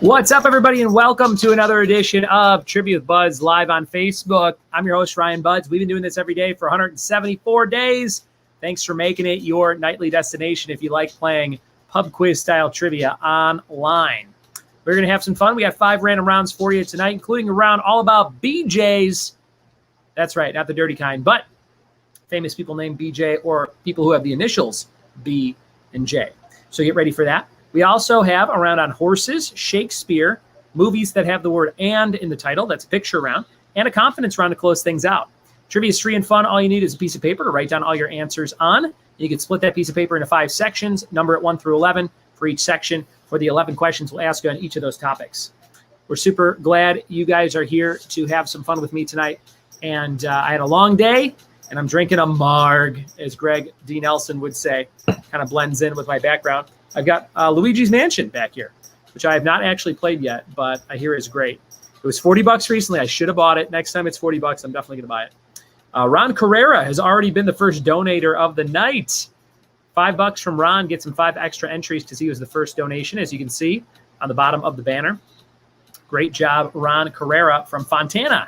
What's up, everybody, and welcome to another edition of Trivia with Buds live on Facebook. I'm your host, Ryan Buds. We've been doing this every day for 174 days. Thanks for making it your nightly destination if you like playing pub quiz style trivia online. We're going to have some fun. We have 5 random rounds for you tonight, including a round all about BJs. That's right, not the dirty kind, but famous people named BJ or people who have the initials B and J. So get ready for that. We also have a round on horses, Shakespeare, movies that have the word "and" in the title. That's a picture round, and a confidence round to close things out. Trivia is free and fun. All you need is a piece of paper to write down all your answers on. You can split that piece of paper into 5 sections, number it 1 through 11 for each section. For the 11 questions, we'll ask you on each of those topics. We're super glad you guys are here to have some fun with me tonight. And I had a long day, and I'm drinking a marg, as Greg D. Nelson would say. Kind of blends in with my background. I've got Luigi's Mansion back here, which I have not actually played yet, but I hear is great. It was $40 recently. I should have bought it. Next time it's $40, I'm definitely going to buy it. Ron Carrera has already been the first donator of the night. $5 from Ron gets him 5 extra entries because he was the first donation, as you can see on the bottom of the banner. Great job, Ron Carrera from Fontana.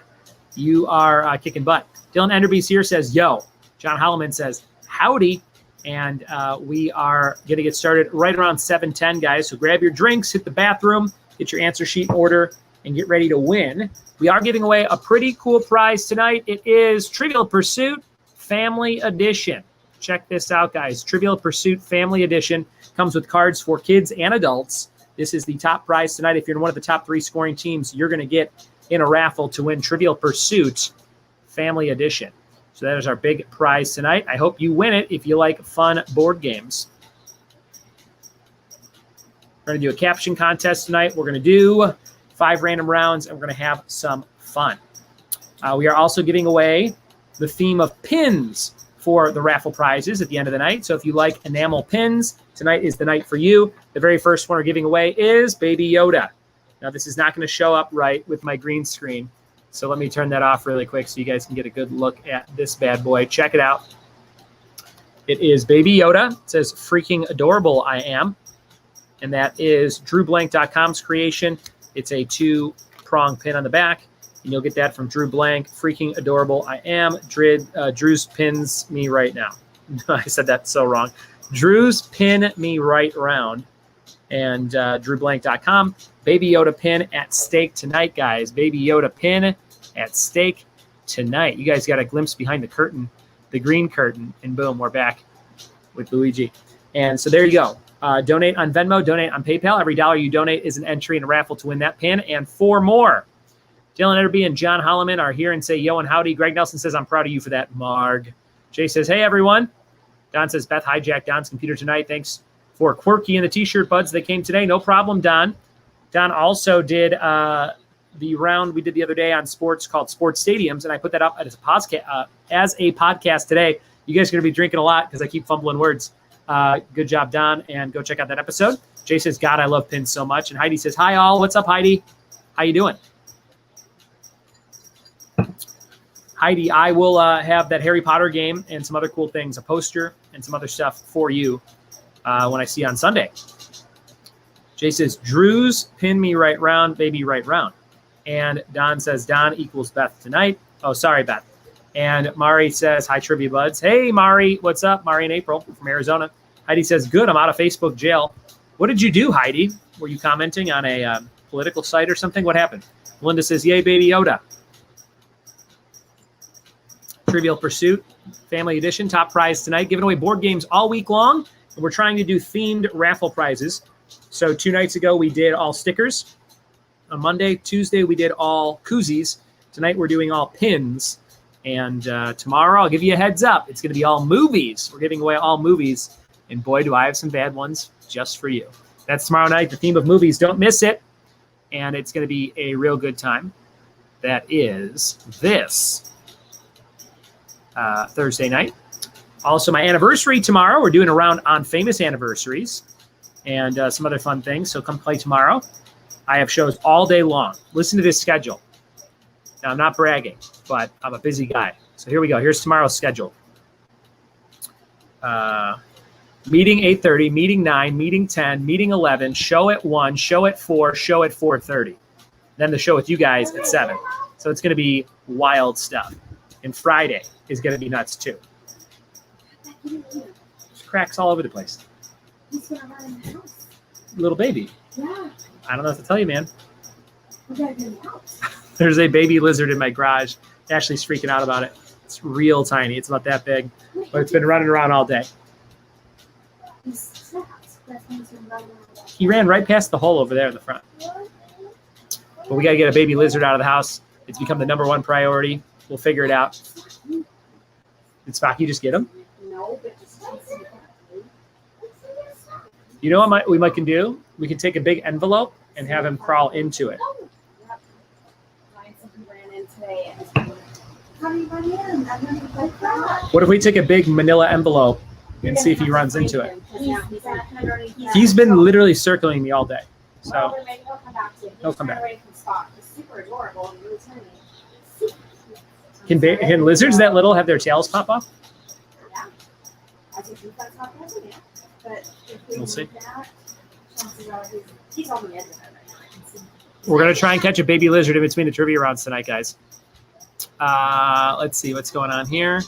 You are kicking butt. Dylan Enderby's here, says, yo. John Holloman says, howdy. And we are going to get started right around 7:10, guys. So grab your drinks, hit the bathroom, get your answer sheet in order, and get ready to win. We are giving away a pretty cool prize tonight. It is Trivial Pursuit Family Edition. Check this out, guys. Trivial Pursuit Family Edition comes with cards for kids and adults. This is the top prize tonight. If you're in one of the top 3 scoring teams, you're going to get in a raffle to win Trivial Pursuit Family Edition. So that is our big prize tonight. I hope you win it if you like fun board games. We're going to do a caption contest tonight. We're going to do 5 random rounds, and we're going to have some fun. We are also giving away the theme of pins for the raffle prizes at the end of the night. So if you like enamel pins, tonight is the night for you. The very first one we're giving away is Baby Yoda. Now, this is not going to show up right with my green screen. So let me turn that off really quick so you guys can get a good look at this bad boy. Check it out. It is Baby Yoda. It says, freaking adorable I am. And that is drewblank.com's creation. It's a 2-prong pin on the back. And you'll get that from Drew Blank. Freaking adorable I am. Drew's pins me right now. I said that so wrong. Drew's pin me right round. And drewblank.com. Baby Yoda pin at stake tonight, guys. Baby Yoda pin at stake tonight. You guys got a glimpse behind the curtain, the green curtain, and boom, we're back with Luigi. And so there you go. Donate on Venmo, donate on PayPal. Every dollar you donate is an entry in a raffle to win that pin and 4 more. Dylan Etterby and John Holloman are here and say yo and howdy. Greg Nelson says, I'm proud of you for that, Marg. Jay says, hey, everyone. Don says, Beth hijacked Don's computer tonight. Thanks for Quirky and the T-shirt buds that came today. No problem, Don. Don also did the round we did the other day on sports called Sports Stadiums, and I put that up as a podcast today. You guys are going to be drinking a lot because I keep fumbling words. Good job, Don, and go check out that episode. Jay says, God, I love pins so much. And Heidi says, hi, all. What's up, Heidi? How you doing? Heidi, I will have that Harry Potter game and some other cool things, a poster and some other stuff for you when I see you on Sunday. Jay says, Drew's pin me right round, baby right round. And Don says, Don equals Beth tonight. Oh, sorry, Beth. And Mari says, hi, Trivia Buds. Hey, Mari. What's up? Mari and April from Arizona. Heidi says, good. I'm out of Facebook jail. What did you do, Heidi? Were you commenting on a political site or something? What happened? Linda says, yay, Baby Yoda. Trivial Pursuit, Family Edition, top prize tonight. Giving away board games all week long. And we're trying to do themed raffle prizes. So 2 nights ago, we did all stickers. On Monday, Tuesday, we did all koozies. Tonight, we're doing all pins. And tomorrow, I'll give you a heads up. It's going to be all movies. We're giving away all movies. And boy, do I have some bad ones just for you. That's tomorrow night, the theme of movies. Don't miss it. And it's going to be a real good time. That is this Thursday night. Also, my anniversary tomorrow. We're doing a round on famous anniversaries and some other fun things. So come play tomorrow. I have shows all day long. Listen to this schedule. Now, I'm not bragging, but I'm a busy guy. So here we go. Here's tomorrow's schedule. Meeting 8:30, meeting 9, meeting 10, meeting 11, show at 1, show at 4, show at 4:30. Then the show with you guys at 7. So it's going to be wild stuff. And Friday is going to be nuts too. There's cracks all over the place. He's gonna run in the house. Little baby. Yeah. I don't know what to tell you, man. We gotta get in the house. There's a baby lizard in my garage. Ashley's freaking out about it. It's real tiny. It's about that big. But it's been running around all day. He's trapped. That means he's running around. He ran right past the hole over there in the front. But we got to get a baby lizard out of the house. It's become the #1 priority. We'll figure it out. Did Spocky just get him? No, but just You know what we can do? We can take a big envelope and have him crawl into it. Yep. Somebody ran in today and how do you run in? I've never played that. What if we take a big manila envelope and see if he runs into it? He's been literally circling me all day. So Maybe he'll come back to you. He'll come back. Away from Spock. He's super adorable and really tiny. can lizards that little have their tails pop off? Yeah. I think that's not present yet. But if we We'll see. do that, chances are he's on the edge of it right now. I can see. We're going to try and catch a baby lizard in between the trivia rounds tonight, guys. Let's see what's going on here.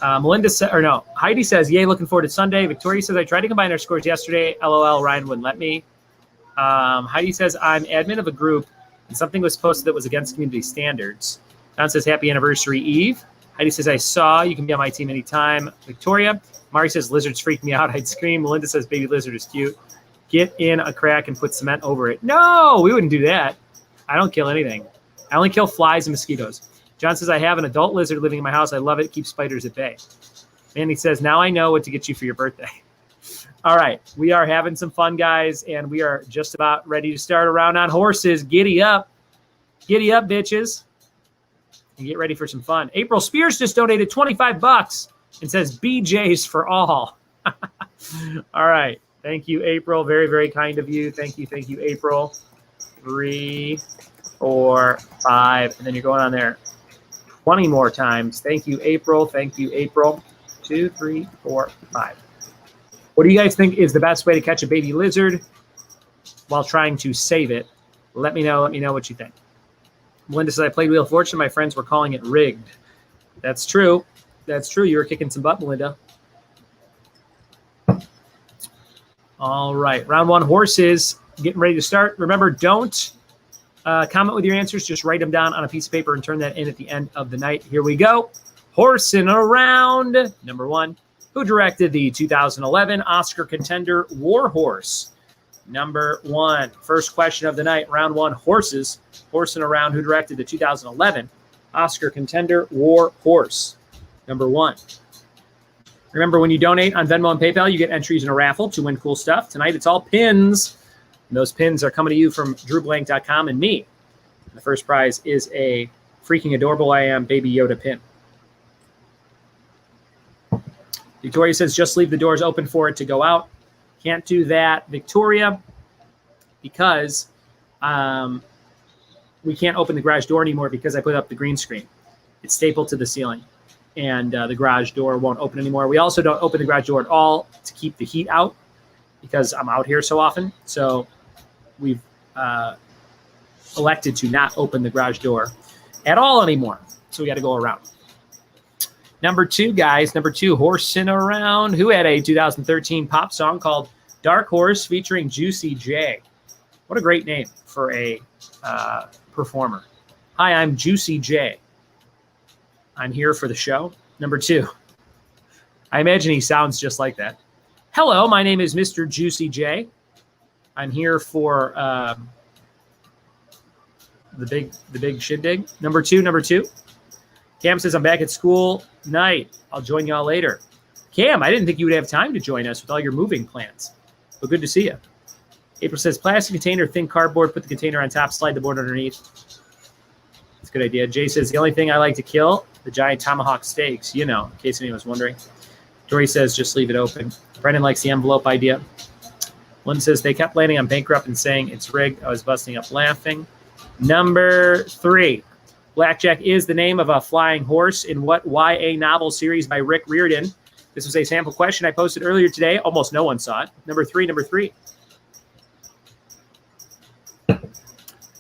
Heidi says, yay, looking forward to Sunday. Victoria says, I tried to combine our scores yesterday. LOL, Ryan wouldn't let me. Heidi says, I'm admin of a group, and something was posted that was against community standards. Don says, happy anniversary, Eve. Heidi says, I saw. You can be on my team anytime. Victoria. Mari says, lizards freak me out. I'd scream. Melinda says, baby lizard is cute. Get in a crack and put cement over it. No, we wouldn't do that. I don't kill anything. I only kill flies and mosquitoes. John says, I have an adult lizard living in my house. I love it. Keeps spiders at bay. Mandy says, now I know what to get you for your birthday. All right. We are having some fun, guys, and we are just about ready to start a round on horses. Giddy up. Giddy up, bitches. And get ready for some fun. April Spears just donated $25 and says, BJ's for all. All right. Thank you, April. Very, very kind of you. Thank you, April. 3, 4, 5, and then you're going on there 20 more times. Thank you, April. 2, 3, 4, 5. What do you guys think is the best way to catch a baby lizard while trying to save it? Let me know. Let me know what you think. Melinda says, I played Wheel of Fortune. My friends were calling it rigged. That's true. That's true. You were kicking some butt, Melinda. All right. Round 1, horses. Getting ready to start. Remember, don't comment with your answers. Just write them down on a piece of paper and turn that in at the end of the night. Here we go. Horsing around. Number 1. Who directed the 2011 Oscar contender War Horse? Number 1. First question of the night. Round 1, horses. Horsing around. Who directed the 2011 Oscar contender War Horse? Number 1. Remember, when you donate on Venmo and PayPal, you get entries in a raffle to win cool stuff. Tonight, it's all pins. And those pins are coming to you from drewblank.com and me. And the first prize is a freaking adorable I Am Baby Yoda pin. Victoria says, just leave the doors open for it to go out. Can't do that, Victoria, because we can't open the garage door anymore because I put up the green screen. It's stapled to the ceiling, and the garage door won't open anymore. We also don't open the garage door at all to keep the heat out because I'm out here so often. So we've elected to not open the garage door at all anymore. So we got to go around. Number 2, guys. Number 2, horsing around. Who had a 2013 pop song called Dark Horse featuring Juicy J? What a great name for a performer. Hi, I'm Juicy J. I'm here for the show. Number 2. I imagine he sounds just like that. Hello, my name is Mr. Juicy J. I'm here for the big shindig. Number 2. Cam says, I'm back at school night. I'll join y'all later. Cam, I didn't think you would have time to join us with all your moving plans. But good to see you. April says, plastic container, thin cardboard, put the container on top, slide the board underneath. That's a good idea. Jay says, the only thing I like to kill, the giant tomahawk steaks, in case anyone was wondering. Tori says, just leave it open. Brendan likes the envelope idea. Lynn says, they kept landing on bankrupt and saying it's rigged. I was busting up laughing. Number 3. Blackjack is the name of a flying horse in what YA novel series by Rick Riordan? This was a sample question I posted earlier today. Almost no one saw it. Number three.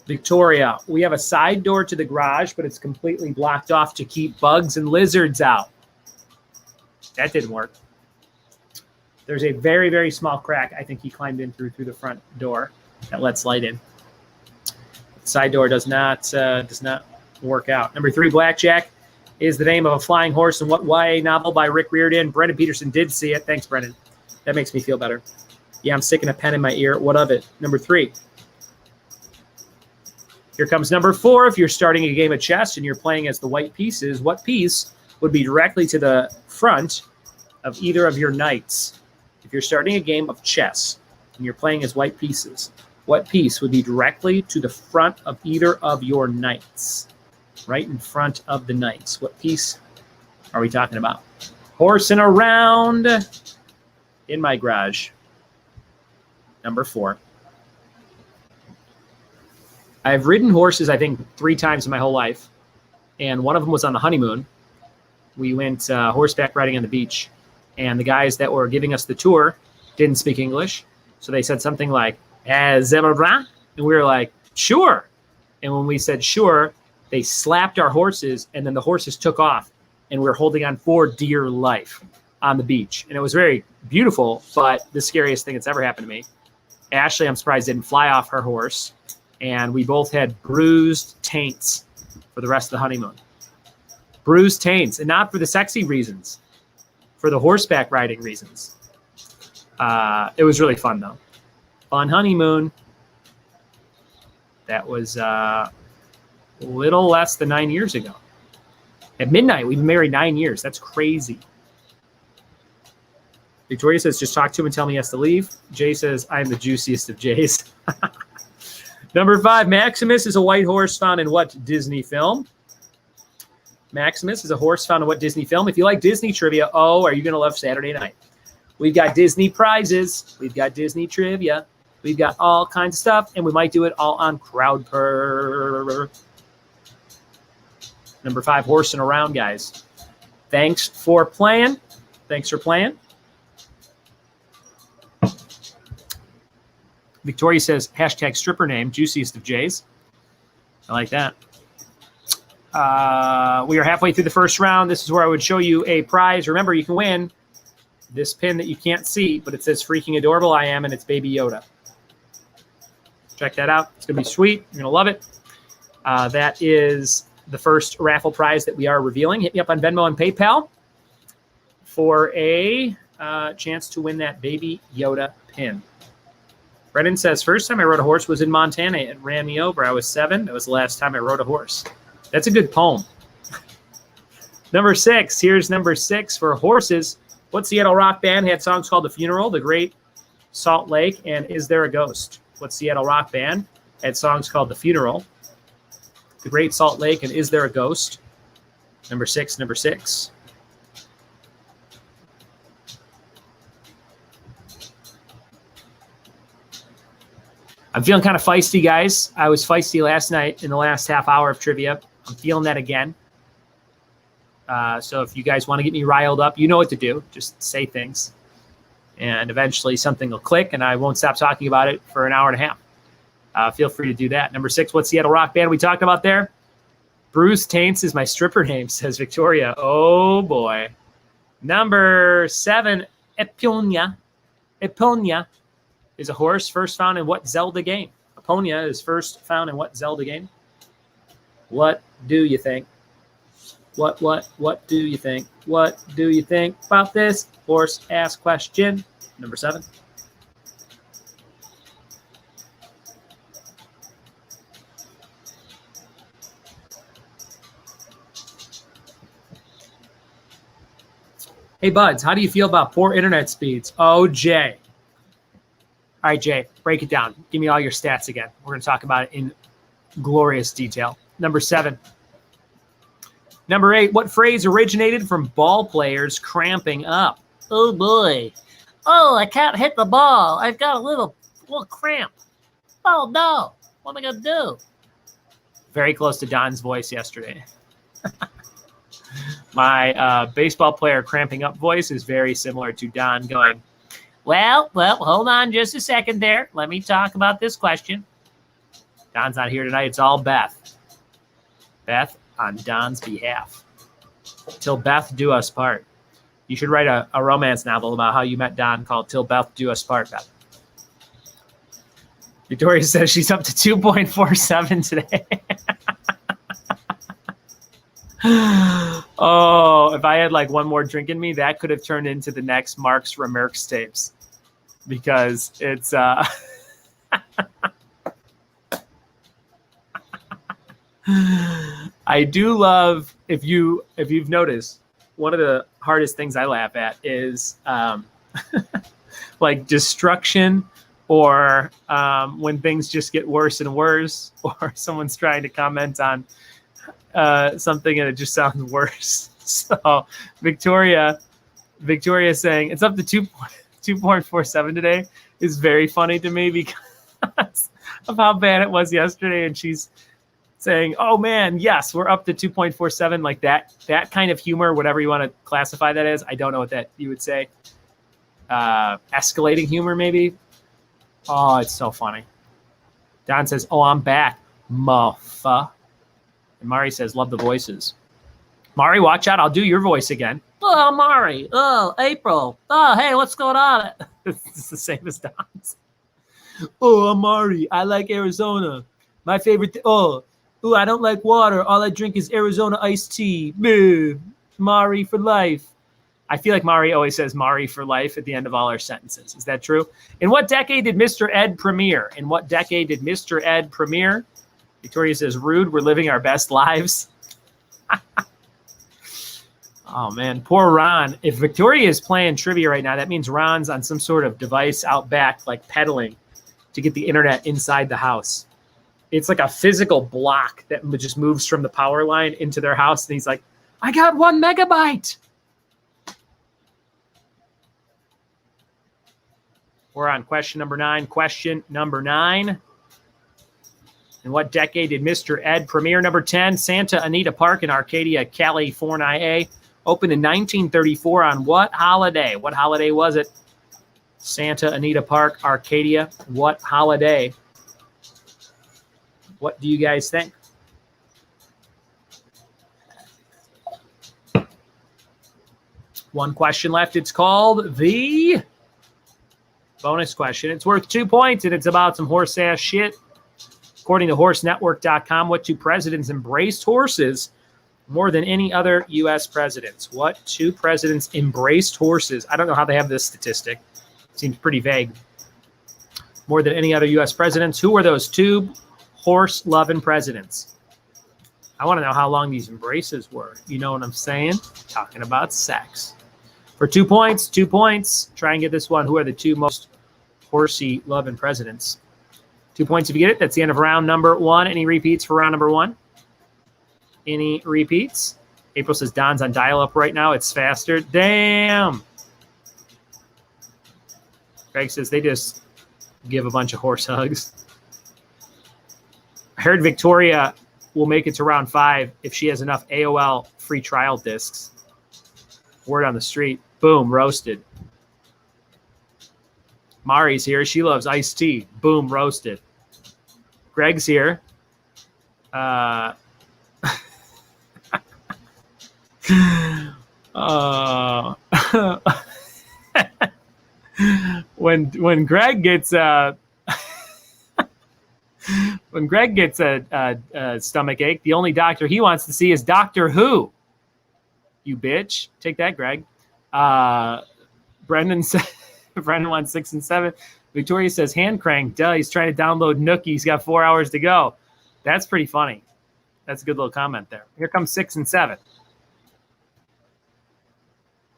Victoria, we have a side door to the garage, but it's completely blocked off to keep bugs and lizards out. That didn't work. There's a very, very small crack. I think he climbed in through the front door that lets light in. Side door does not work out. Number 3, Blackjack is the name of a flying horse in what YA novel by Rick Riordan? Brendan Peterson did see it. Thanks, Brendan. That makes me feel better. Yeah, I'm sticking a pen in my ear. What of it? Number 3. Here comes number 4. If you're starting a game of chess and you're playing as the white pieces, what piece would be directly to the front of either of your knights? If you're starting a game of chess and you're playing as white pieces, what piece would be directly to the front of either of your knights? Right in front of the knights. What piece are we talking about? Horsing around in my garage. Number 4. I've ridden horses, I think, 3 times in my whole life. And one of them was on the honeymoon. We went horseback riding on the beach. And the guys that were giving us the tour didn't speak English. So they said something like, and we were like, sure. And when we said sure, they slapped our horses, and then the horses took off. And we were holding on for dear life on the beach. And it was very beautiful, but the scariest thing that's ever happened to me. Ashley, I'm surprised, didn't fly off her horse. And we both had bruised taints for the rest of the honeymoon. Bruised taints, and not for the sexy reasons, for the horseback riding reasons. It was really fun, though. Fun honeymoon. That was a little less than 9 years ago. At midnight, we've been married 9 years. That's crazy. Victoria says, just talk to him and tell me he has to leave. Jay says, I'm the juiciest of Jays. Number 5, Maximus is a white horse found in what Disney film? Maximus is a horse found in what Disney film? If you like Disney trivia, are you going to love Saturday night? We've got Disney prizes. We've got Disney trivia. We've got all kinds of stuff, and we might do it all on CrowdPurr. Number 5, horsing around, guys. Thanks for playing. Victoria says, hashtag stripper name, juiciest of Jays. I like that. We are halfway through the first round. This is where I would show you a prize. Remember, you can win this pin that you can't see, but it says freaking adorable I am, and it's Baby Yoda. Check that out. It's going to be sweet. You're going to love it. That is the first raffle prize that we are revealing. Hit me up on Venmo and PayPal for a chance to win that Baby Yoda pin. Brendan says, first time I rode a horse was in Montana. It ran me over. I was 7. That was the last time I rode a horse. That's a good poem. Number 6. Here's number 6 for horses. What Seattle rock band had songs called The Funeral, The Great Salt Lake, and Is There a Ghost? What Seattle rock band had songs called The Funeral, The Great Salt Lake, and Is There a Ghost? Number 6. I'm feeling kind of feisty, guys. I was feisty last night in the last half hour of trivia. I'm feeling that again. So if you guys want to get me riled up, you know what to do. Just say things. And eventually something will click, and I won't stop talking about it for an hour and a half. Feel free to do that. Number 6, what Seattle rock band we talked about there? Bruce Taints is my stripper name, says Victoria. Oh, boy. Number 7, Eponia. Eponia is a horse first found in what Zelda game? Eponia is first found in what Zelda game? What do you think? What do you think? What do you think about this horse ass question? Number 7. Hey, Buds, how do you feel about poor internet speeds? Oh, Jay. All right, Jay, break it down. Give me all your stats again. We're going to talk about it in glorious detail. Number 7. Number 8, what phrase originated from ball players cramping up? Oh, boy. Oh, I can't hit the ball. I've got a little cramp. Oh, no. What am I going to do? Very close to Don's voice yesterday. My baseball player cramping up voice is very similar to Don going, well, hold on just a second there. Let me talk about this question. Don's not here tonight. It's all Beth. Beth on Don's behalf. Till Beth do us part. You should write a romance novel about how you met Don called Till Beth do us part, Beth. Victoria says she's up to 2.47 today. Oh, if I had like one more drink in me, that could have turned into the next Mark's Remerks tapes, because it's I do love, if you've noticed, one of the hardest things I laugh at is like destruction, or when things just get worse and worse, or someone's trying to comment on something and it just sounds worse. So Victoria saying it's up to 2.47 today is very funny to me because of how bad it was yesterday. And she's saying, oh man, yes, we're up to 2.47. Like that kind of humor, whatever you want to classify that as. I don't know what that you would say. Escalating humor, maybe. Oh, it's so funny. Don says, oh, I'm back. Muffa. And Mari says, love the voices. Mari, watch out. I'll do your voice again. Oh, Mari. Oh, April. Oh, hey, what's going on? It's the same as Don's. Oh, I'm Mari. I like Arizona. My favorite. Oh, I don't like water. All I drink is Arizona iced tea. Boo. Mari for life. I feel like Mari always says Mari for life at the end of all our sentences. Is that true? In what decade did Mr. Ed premiere? In what decade did Mr. Ed premiere? Victoria says, rude, we're living our best lives. Oh, man, poor Ron. If Victoria is playing trivia right now, that means Ron's on some sort of device out back, like pedaling to get the internet inside the house. It's like a physical block that just moves from the power line into their house. And he's like, I got 1 megabyte. We're on question number 9. Question number 9. In what decade did Mr. Ed premiere? Number 10, Santa Anita Park in Arcadia, California. Opened in 1934 on what holiday? What holiday was it? Santa Anita Park, Arcadia. What holiday? What do you guys think? One question left. It's called the bonus question. It's worth 2 points, and it's about some horse-ass shit. According to horsenetwork.com, what two presidents embraced horses more than any other U.S. presidents? What two presidents embraced horses? I don't know how they have this statistic. It seems pretty vague. More than any other U.S. presidents. Who were those two horse-loving presidents? I want to know how long these embraces were. You know what I'm saying? Talking about sex. For 2 points, 2 points. Try and get this one. Who are the two most horsey-loving presidents? 2 points if you get it. That's the end of round number 1. Any repeats for round number 1? Any repeats? April says Don's on dial-up right now. It's faster. Damn. Greg says they just give a bunch of horse hugs. I heard Victoria will make it to round 5 if she has enough AOL free trial discs. Word on the street. Boom, roasted. Mari's here. She loves iced tea. Boom, roasted. Greg's here. When Greg gets when Greg gets a stomach ache, the only doctor he wants to see is Doctor Who. You bitch. Take that, Greg. Brendan wants 6 and 7. Victoria says hand crank. Duh, he's trying to download Nookie. He's got 4 hours to go. That's pretty funny. That's a good little comment there. Here comes 6 and 7.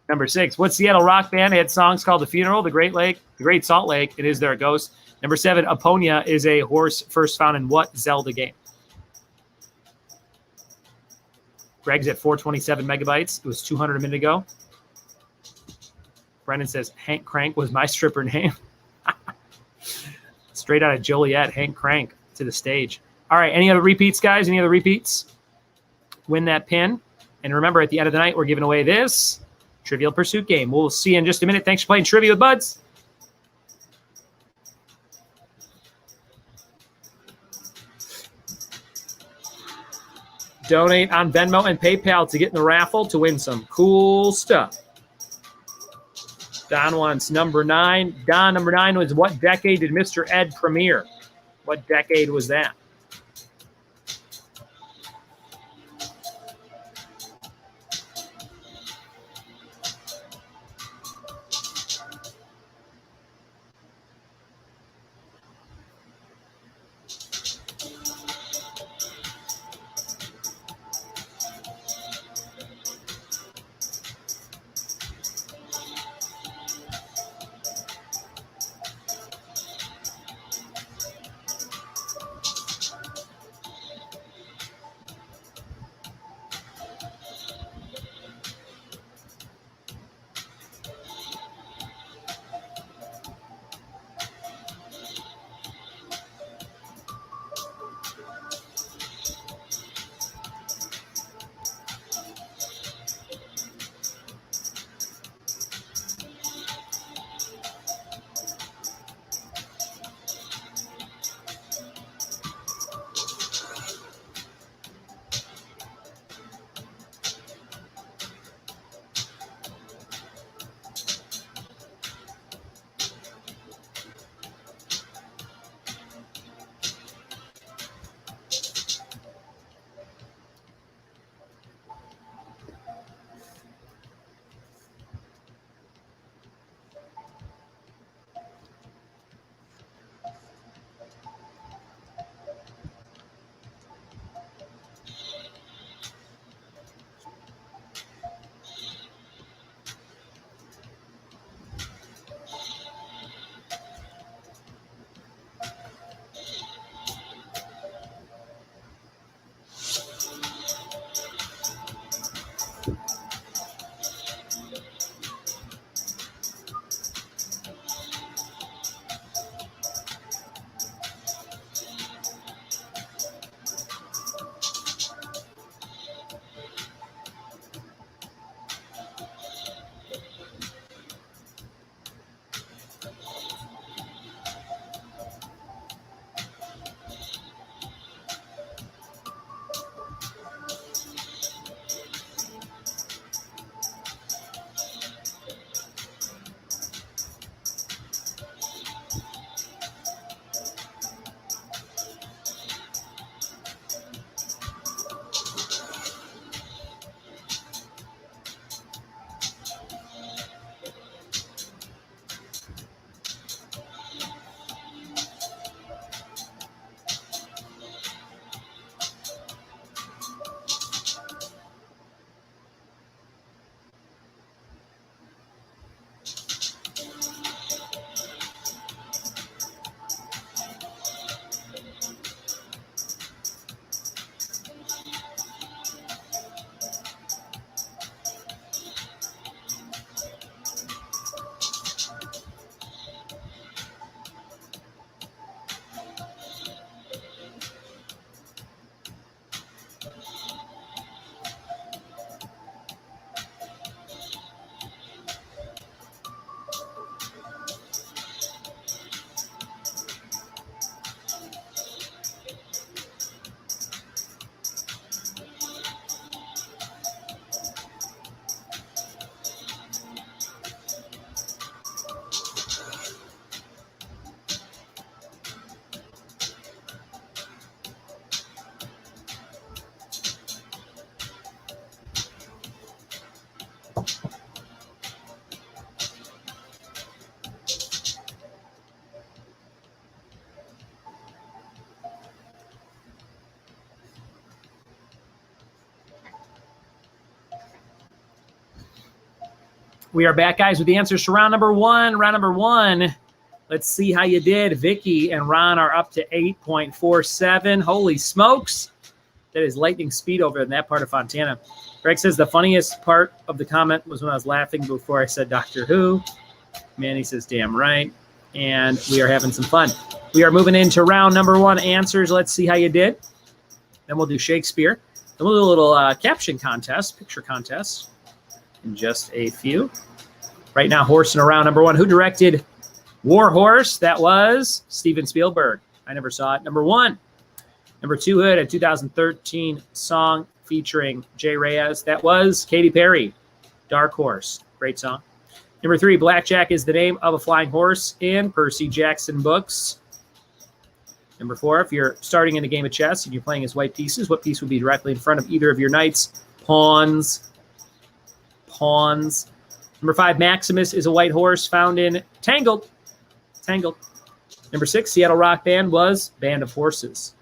Number 6. What Seattle rock band had songs called The Funeral, The Great Salt Lake, and Is There a Ghost? Number 7. Aponia is a horse first found in what Zelda game? Greg's at 427 megabytes. It was 200 a minute ago. Brendan says Hank Crank was my stripper name. Straight out of Joliet, Hank Crank to the stage. All right, any other repeats, guys? Any other repeats? Win that pin. And remember, at the end of the night, we're giving away this Trivial Pursuit game. We'll see you in just a minute. Thanks for playing Trivia with Buds. Donate on Venmo and PayPal to get in the raffle to win some cool stuff. Don wants number 9. Don, number 9 was what decade did Mr. Ed premiere? What decade was that? We are back, guys, with the answers to round number 1. Round number 1. Let's see how you did. Vicky and Ron are up to 8.47. Holy smokes. That is lightning speed over in that part of Fontana. Greg says the funniest part of the comment was when I was laughing before I said Doctor Who. Manny says, damn right. And we are having some fun. We are moving into round number 1 answers. Let's see how you did. Then we'll do Shakespeare. Then we'll do a little caption contest, picture contest in just a few. Right now, horsing around. Number 1, who directed War Horse? That was Steven Spielberg. I never saw it. Number 1. Number 2, who had a 2013 song featuring Jay Reyes? That was Katy Perry. Dark Horse. Great song. Number 3, Blackjack is the name of a flying horse in Percy Jackson books. Number 4, if you're starting in a game of chess and you're playing as white pieces, what piece would be directly in front of either of your knights? Pawns. Pawns. Number 5, Maximus is a white horse found in Tangled. Tangled. Number 6, Seattle rock band was Band of Horses.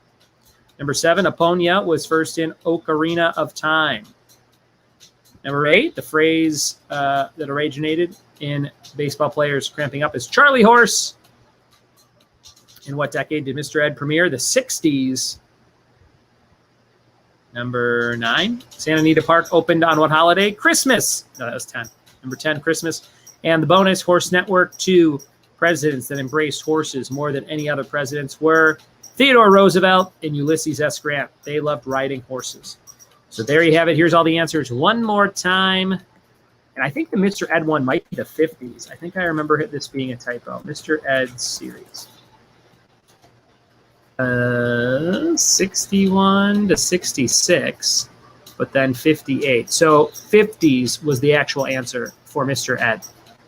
Number 7, Aponia was first in Ocarina of Time. Number 8, the phrase that originated in baseball players cramping up is Charlie Horse. In what decade did Mr. Ed premiere? The 60s. Number 9, Santa Anita Park opened on what holiday? Christmas. No, that was 10. Number 10, Christmas. And the bonus, Horse Network 2 presidents that embraced horses more than any other presidents were Theodore Roosevelt and Ulysses S. Grant. They loved riding horses. So there you have it. Here's all the answers one more time. And I think the Mr. Ed one might be the 50s. I think I remember this being a typo. Mr. Ed series. 61 to 66, but then 58. So 50s was the actual answer for Mr. Ed.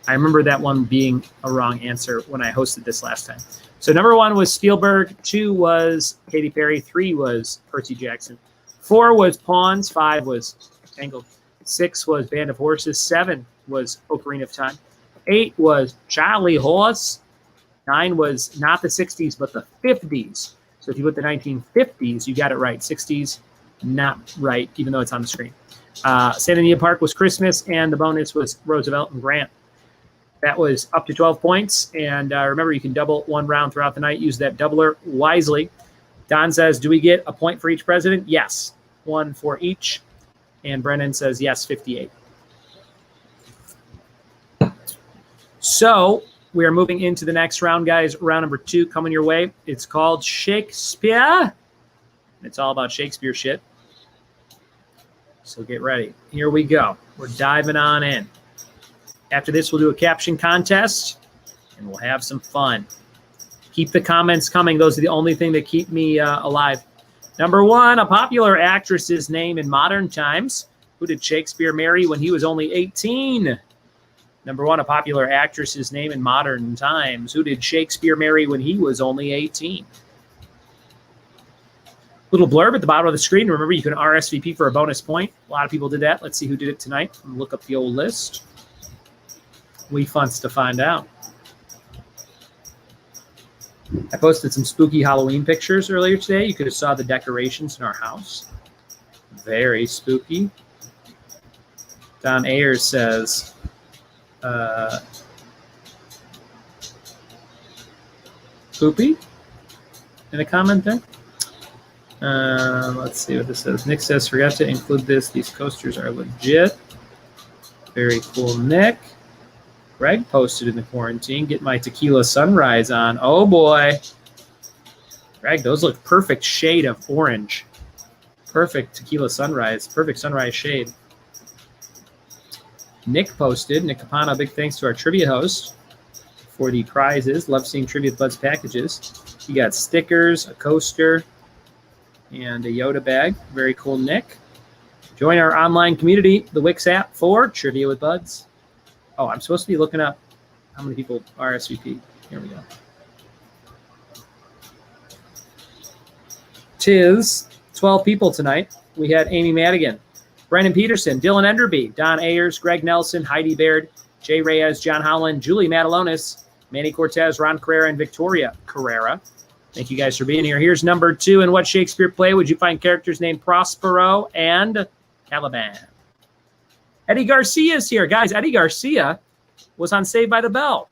I remember that one being a wrong answer when I hosted this last time. So number 1 was Spielberg, 2 was Katy Perry, 3 was Percy Jackson, 4 was Pawns, 5 was Tangled, 6 was Band of Horses, 7 was Ocarina of Time, 8 was Charlie Horse, 9 was not the 60s but the 50s. So if you put the 1950s, you got it right. 60s, not right, even though it's on the screen. Santa Anita Park was Christmas, and the bonus was Roosevelt and Grant. That was up to 12 points. And remember, you can double one round throughout the night. Use that doubler wisely. Don says, do we get a point for each president? Yes, 1 for each. And Brennan says, yes, 58. So we are moving into the next round, guys. Round number 2 coming your way. It's called Shakespeare. It's all about Shakespeare shit. So get ready. Here we go. We're diving on in. After this, we'll do a caption contest, and we'll have some fun. Keep the comments coming. Those are the only thing that keep me alive. Number 1, a popular actress's name in modern times. Who did Shakespeare marry when he was only 18? Number 1, a popular actress's name in modern times. Who did Shakespeare marry when he was only 18? Little blurb at the bottom of the screen. Remember, you can RSVP for a bonus point. A lot of people did that. Let's see who did it tonight. Look up the old list. We funts to find out. I posted some spooky Halloween pictures earlier today. You could have saw the decorations in our house. Very spooky. Don Ayers says, poopy in a comment there. Let's see what this says. Nick says, forgot to include this. These coasters are legit. Very cool, Nick. Greg posted in the quarantine. Get my tequila sunrise on. Oh, boy. Greg, those look perfect shade of orange. Perfect tequila sunrise. Perfect sunrise shade. Nick posted. Nick Capano, big thanks to our trivia host for the prizes. Love seeing Trivia with Buds packages. You got stickers, a coaster, and a Yoda bag. Very cool, Nick. Join our online community, the Wix app, for Trivia with Buds. Oh, I'm supposed to be looking up how many people RSVP. Here we go. Tis 12 people tonight. We had Amy Madigan, Brennan Peterson, Dylan Enderby, Don Ayers, Greg Nelson, Heidi Baird, Jay Reyes, John Holland, Julie Matalonis, Manny Cortez, Ron Carrera, and Victoria Carrera. Thank you guys for being here. Here's number 2. In what Shakespeare play would you find characters named Prospero and Caliban? Eddie Garcia is here. Guys, Eddie Garcia was on Saved by the Bell.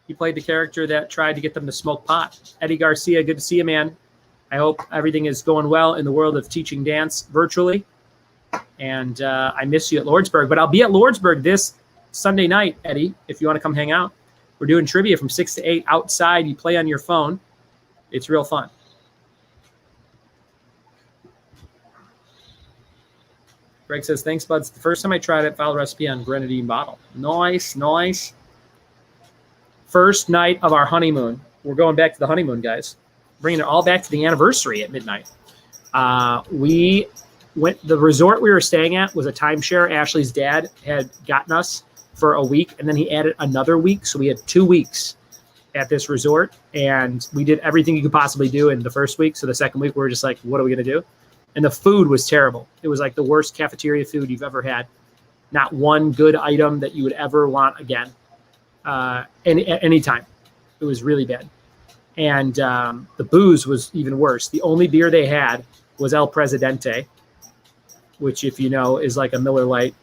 He played the character that tried to get them to smoke pot. Eddie Garcia, good to see you, man. I hope everything is going well in the world of teaching dance virtually. And I miss you at Lordsburg. But I'll be at Lordsburg this Sunday night, Eddie, if you want to come hang out. We're doing trivia from 6 to 8 outside. You play on your phone. It's real fun. Greg says, thanks, buds. The first time I tried it, followed recipe on grenadine bottle. Nice, nice. First night of our honeymoon. We're going back to the honeymoon, guys. Bringing it all back to the anniversary at midnight. We went. The resort we were staying at was a timeshare. Ashley's dad had gotten us for a week, and then he added another week. So we had 2 weeks at this resort, and we did everything you could possibly do in the first week. So the second week, we were just like, what are we going to do? And the food was terrible. It was like the worst cafeteria food you've ever had. Not one good item that you would ever want again. Any time. It was really bad. And the booze was even worse. The only beer they had was El Presidente, which, if you know, is like a Miller Lite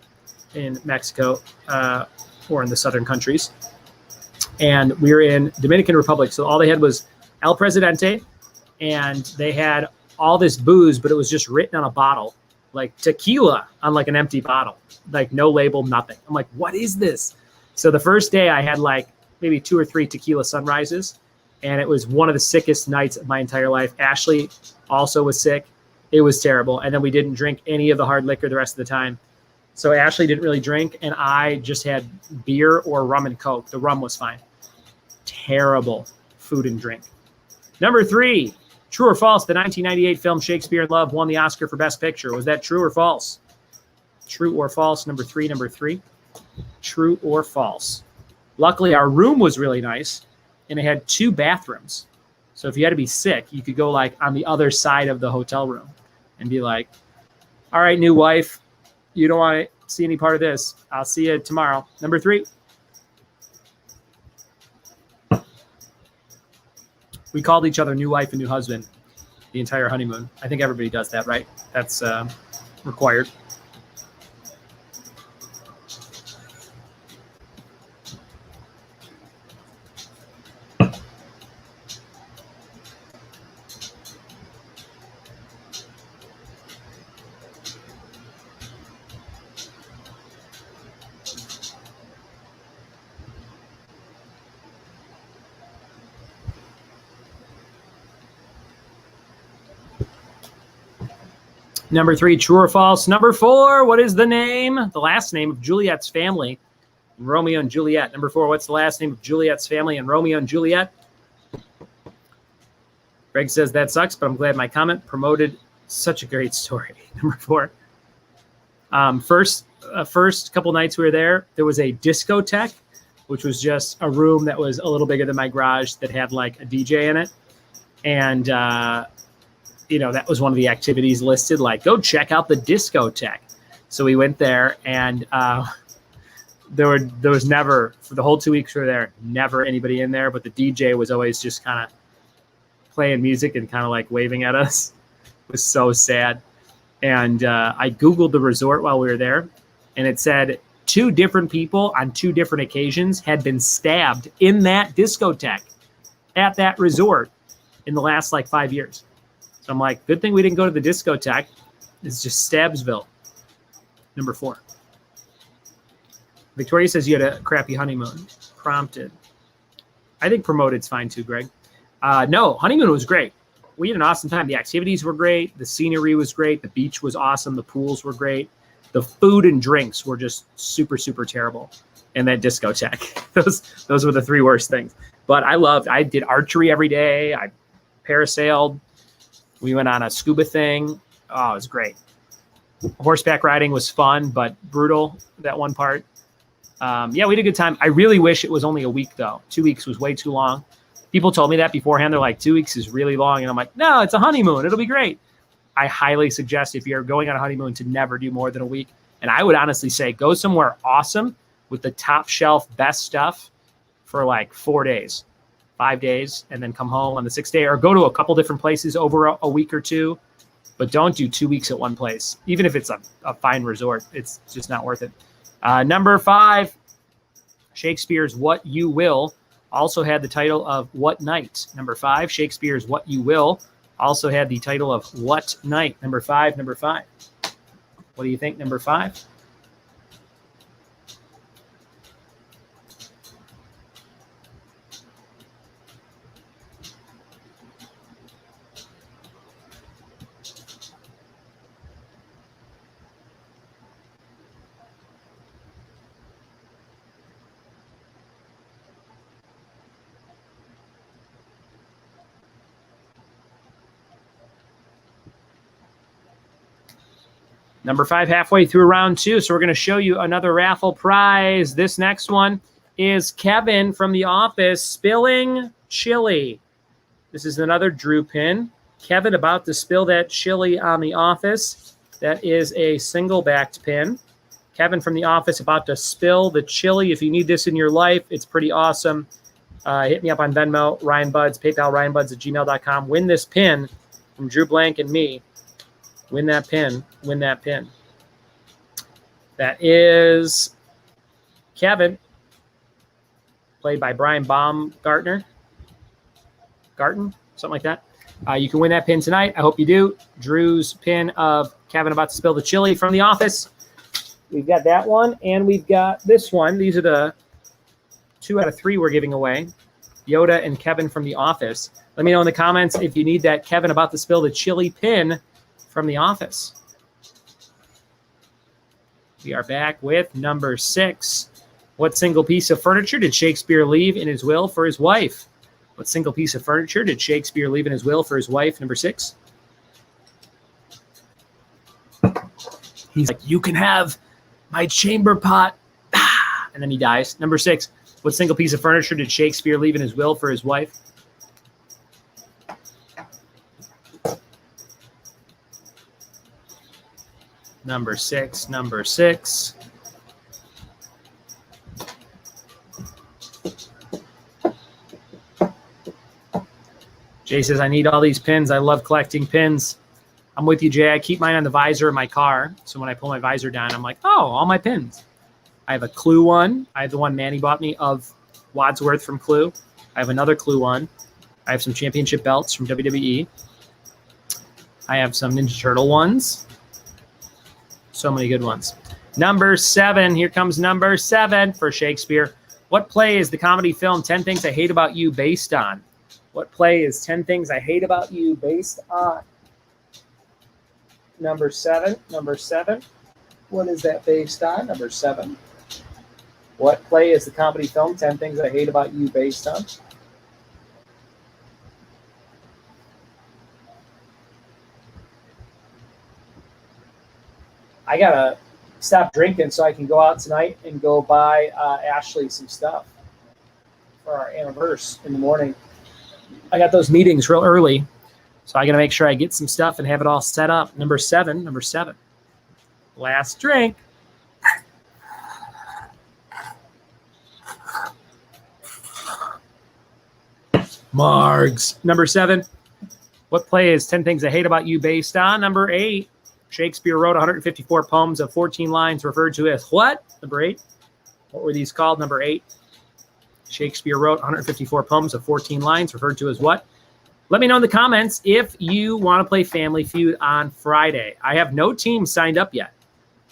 in Mexico or in the southern countries. And we were in Dominican Republic, so all they had was El Presidente, and they had all this booze, but it was just written on a bottle, like tequila on like an empty bottle, like no label, nothing. I'm like, what is this? So the first day I had like maybe 2 or 3 tequila sunrises, and it was one of the sickest nights of my entire life. Ashley also was sick. It was terrible. And then we didn't drink any of the hard liquor the rest of the time. So Ashley didn't really drink, and I just had beer or rum and Coke. The rum was fine. Terrible food and drink. Number 3, true or false, the 1998 film Shakespeare in Love won the Oscar for Best Picture. Was that true or false? True or false, number 3. True or false? Luckily, our room was really nice, and it had 2 bathrooms. So if you had to be sick, you could go like on the other side of the hotel room and be like, all right, new wife, you don't want to see any part of this. I'll see you tomorrow. Number 3. We called each other new wife and new husband the entire honeymoon. I think everybody does that, right? That's required. Number 3, true or false? Number 4, what is the name? The last name of Juliet's family in Romeo and Juliet. Number 4, what's the last name of Juliet's family in Romeo and Juliet? Greg says that sucks, but I'm glad my comment promoted such a great story. Number 4. First couple nights we were there was a discotheque, which was just a room that was a little bigger than my garage that had like a DJ in it. And, that was one of the activities listed, like, go check out the discotheque. So we went there, and there was never, for the whole 2 weeks we were there, never anybody in there, but the DJ was always just kind of playing music and kind of like waving at us. It was so sad. And I Googled the resort while we were there, and it said 2 different people on 2 different occasions had been stabbed in that discotheque at that resort in the last like 5 years. So I'm like, good thing we didn't go to the discotheque. It's just Stabsville. Number 4. Victoria says you had a crappy honeymoon. Prompted. I think promoted's fine too, Greg. No, honeymoon was great. We had an awesome time. The activities were great. The scenery was great. The beach was awesome. The pools were great. The food and drinks were just super, super terrible. And that discotheque. Those were the 3 worst things. But I did archery every day. I parasailed. We went on a scuba thing. Oh, it was great. Horseback riding was fun, but brutal, that one part. Yeah, we had a good time. I really wish it was only a week, though. 2 weeks was way too long. People told me that beforehand. They're like, 2 weeks is really long. And I'm like, no, it's a honeymoon. It'll be great. I highly suggest, if you're going on a honeymoon, to never do more than a week. And I would honestly say go somewhere awesome with the top shelf best stuff for like 4 days. 5 days, and then come home on the 6th day, or go to a couple different places over a week or 2, but don't do 2 weeks at one place. Even if it's a fine resort, it's just not worth it. Number 5, Shakespeare's What You Will also had the title of What Night. Number 5, Shakespeare's What You Will also had the title of What Night. Number 5. What do you think, number 5? Number 5, halfway through round 2. So we're going to show you another raffle prize. This next one is Kevin from The Office spilling chili. This is another Drew pin. Kevin about to spill that chili on The Office. That is a single-backed pin. Kevin from The Office about to spill the chili. If you need this in your life, it's pretty awesome. Hit me up on Venmo, Ryan Buds, PayPal, ryanbuds@gmail.com. Win this pin from Drew Blank and me. Win that pin. Win that pin. That is Kevin, played by Brian Baumgartner. Garten, something like that. You can win that pin tonight. I hope you do. Drew's pin of Kevin about to spill the chili from The Office. We've got that one, and we've got this one. These are the 2 out of 3 we're giving away. Yoda and Kevin from The Office. Let me know in the comments if you need that Kevin about to spill the chili pin from The Office. We are back with number 6. What single piece of furniture did Shakespeare leave in his will for his wife? What single piece of furniture did Shakespeare leave in his will for his wife? Number 6. He's like, you can have my chamber pot. And then he dies. Number 6. What single piece of furniture did Shakespeare leave in his will for his wife? Number 6. Number 6. Jay says, I need all these pins. I love collecting pins. I'm with you, Jay. I keep mine on the visor of my car. So when I pull my visor down, I'm like, oh, all my pins. I have a Clue one. I have the one Manny bought me of Wadsworth from Clue. I have another Clue one. I have some championship belts from WWE. I have some Ninja Turtle ones. So many good ones. Number 7. Here comes number 7 for Shakespeare. What play is the comedy film 10 Things I Hate About You based on? What play is 10 Things I Hate About You based on? Number 7. Number 7. What is that based on? Number 7. What play is the comedy film 10 Things I Hate About You based on? I got to stop drinking so I can go out tonight and go buy Ashley some stuff for our anniversary in the morning. I got those meetings real early, so I got to make sure I get some stuff and have it all set up. Number 7. Number 7. Last drink. Margs. Number 7. What play is 10 Things I Hate About You based on? Number 8. Shakespeare wrote 154 poems of 14 lines referred to as what? Number 8. What were these called? Number 8. Shakespeare wrote 154 poems of 14 lines referred to as what? Let me know in the comments if you want to play Family Feud on Friday. I have no team signed up yet.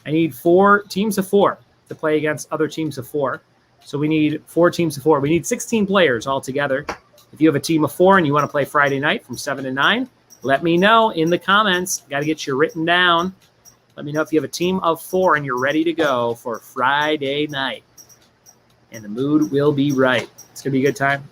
I need 4 teams of 4 to play against other teams of 4. So we need 4 teams of 4. We need 16 players altogether. If you have a team of 4 and you want to play Friday night from 7 to 9, let me know in the comments. Got to get you written down. Let me know if you have a team of 4 and you're ready to go for Friday night. And the mood will be right. It's going to be a good time.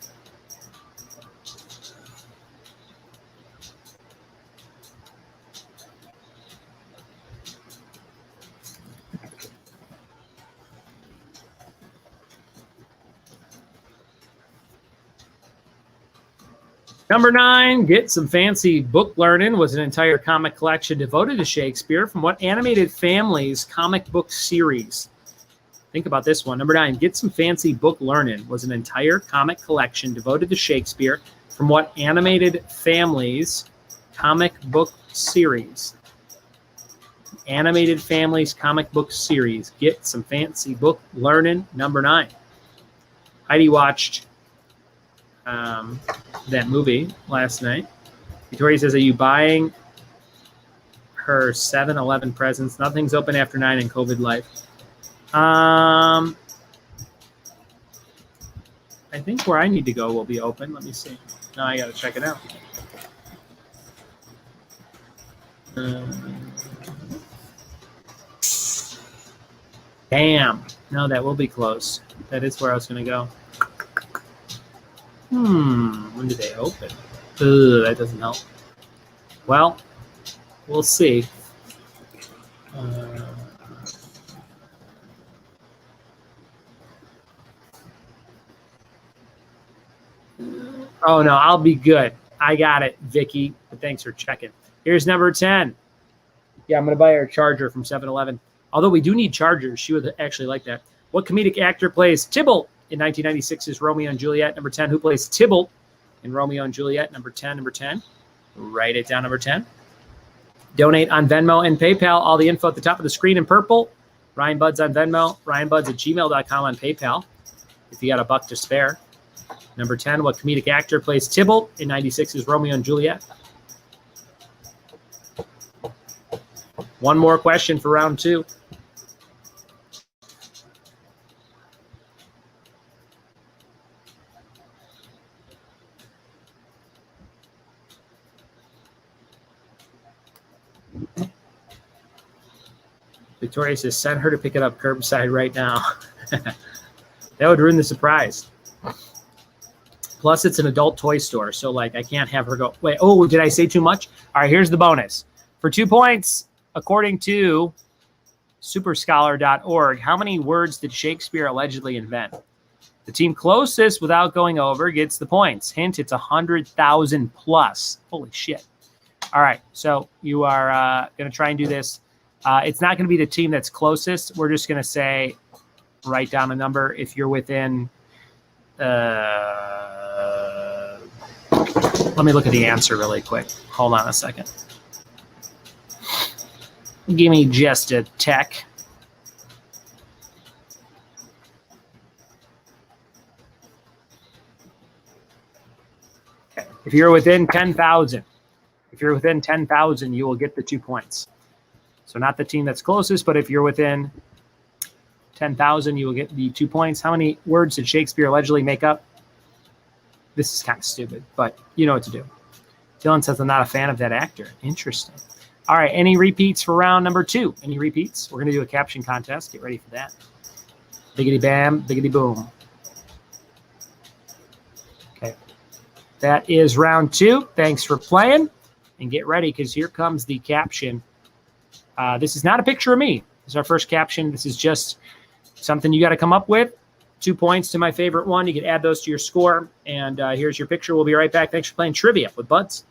Number 9, Get Some Fancy Book Learning was an entire comic collection devoted to Shakespeare from what animated family's comic book series? Think about this one. Number 9, Get Some Fancy Book Learning was an entire comic collection devoted to Shakespeare from what animated family's comic book series? Animated Family's comic book series. Get Some Fancy Book Learning. Number 9. Heidi watched that movie last night. Victoria says, are you buying her 7-Eleven presents? Nothing's open after 9 in COVID life. I think where I need to go will be open. Let me see. No, I got to check it out. Damn. No, that will be close. That is where I was going to go. When did they open? That doesn't help. Well, we'll see. Oh, no, I'll be good. I got it, Vicky. But thanks for checking. Here's number 10. Yeah, I'm going to buy her a charger from 7-Eleven. Although we do need chargers. She would actually like that. What comedic actor plays Tybalt in 1996's Romeo and Juliet? Number 10. Who plays Tybalt in Romeo and Juliet? Number 10. Number 10. Write it down, number 10. Donate on Venmo and PayPal. All the info at the top of the screen in purple. Ryan Buds on Venmo. RyanBuds@gmail.com on PayPal if you got a buck to spare. Number 10. What comedic actor plays Tybalt in 96's Romeo and Juliet? One more question for round 2. Victoria says, send her to pick it up curbside right now. That would ruin the surprise. Plus, it's an adult toy store, so like I can't have her go, wait, oh, did I say too much? All right, here's the bonus. For 2 points, according to superscholar.org, how many words did Shakespeare allegedly invent? The team closest without going over gets the points. Hint, it's 100,000 plus. Holy shit. All right, so you are going to try and do this. It's not going to be the team that's closest. We're just going to say, write down a number if you're within. Let me look at the answer really quick. Hold on a second. Give me just a tech. Okay. If you're within 10,000, you will get the 2 points. So not the team that's closest, but if you're within 10,000, you will get the 2 points. How many words did Shakespeare allegedly make up? This is kind of stupid, but you know what to do. Dylan says, I'm not a fan of that actor. Interesting. All right, any repeats for round number 2? Any repeats? We're going to do a caption contest. Get ready for that. Biggity bam, biggity boom. Okay. That is round 2. Thanks for playing. And get ready, because here comes the caption. This is not a picture of me. This is our first caption. This is just something you got to come up with. 2 points to my favorite one. You can add those to your score. And here's your picture. We'll be right back. Thanks for playing trivia with Buds.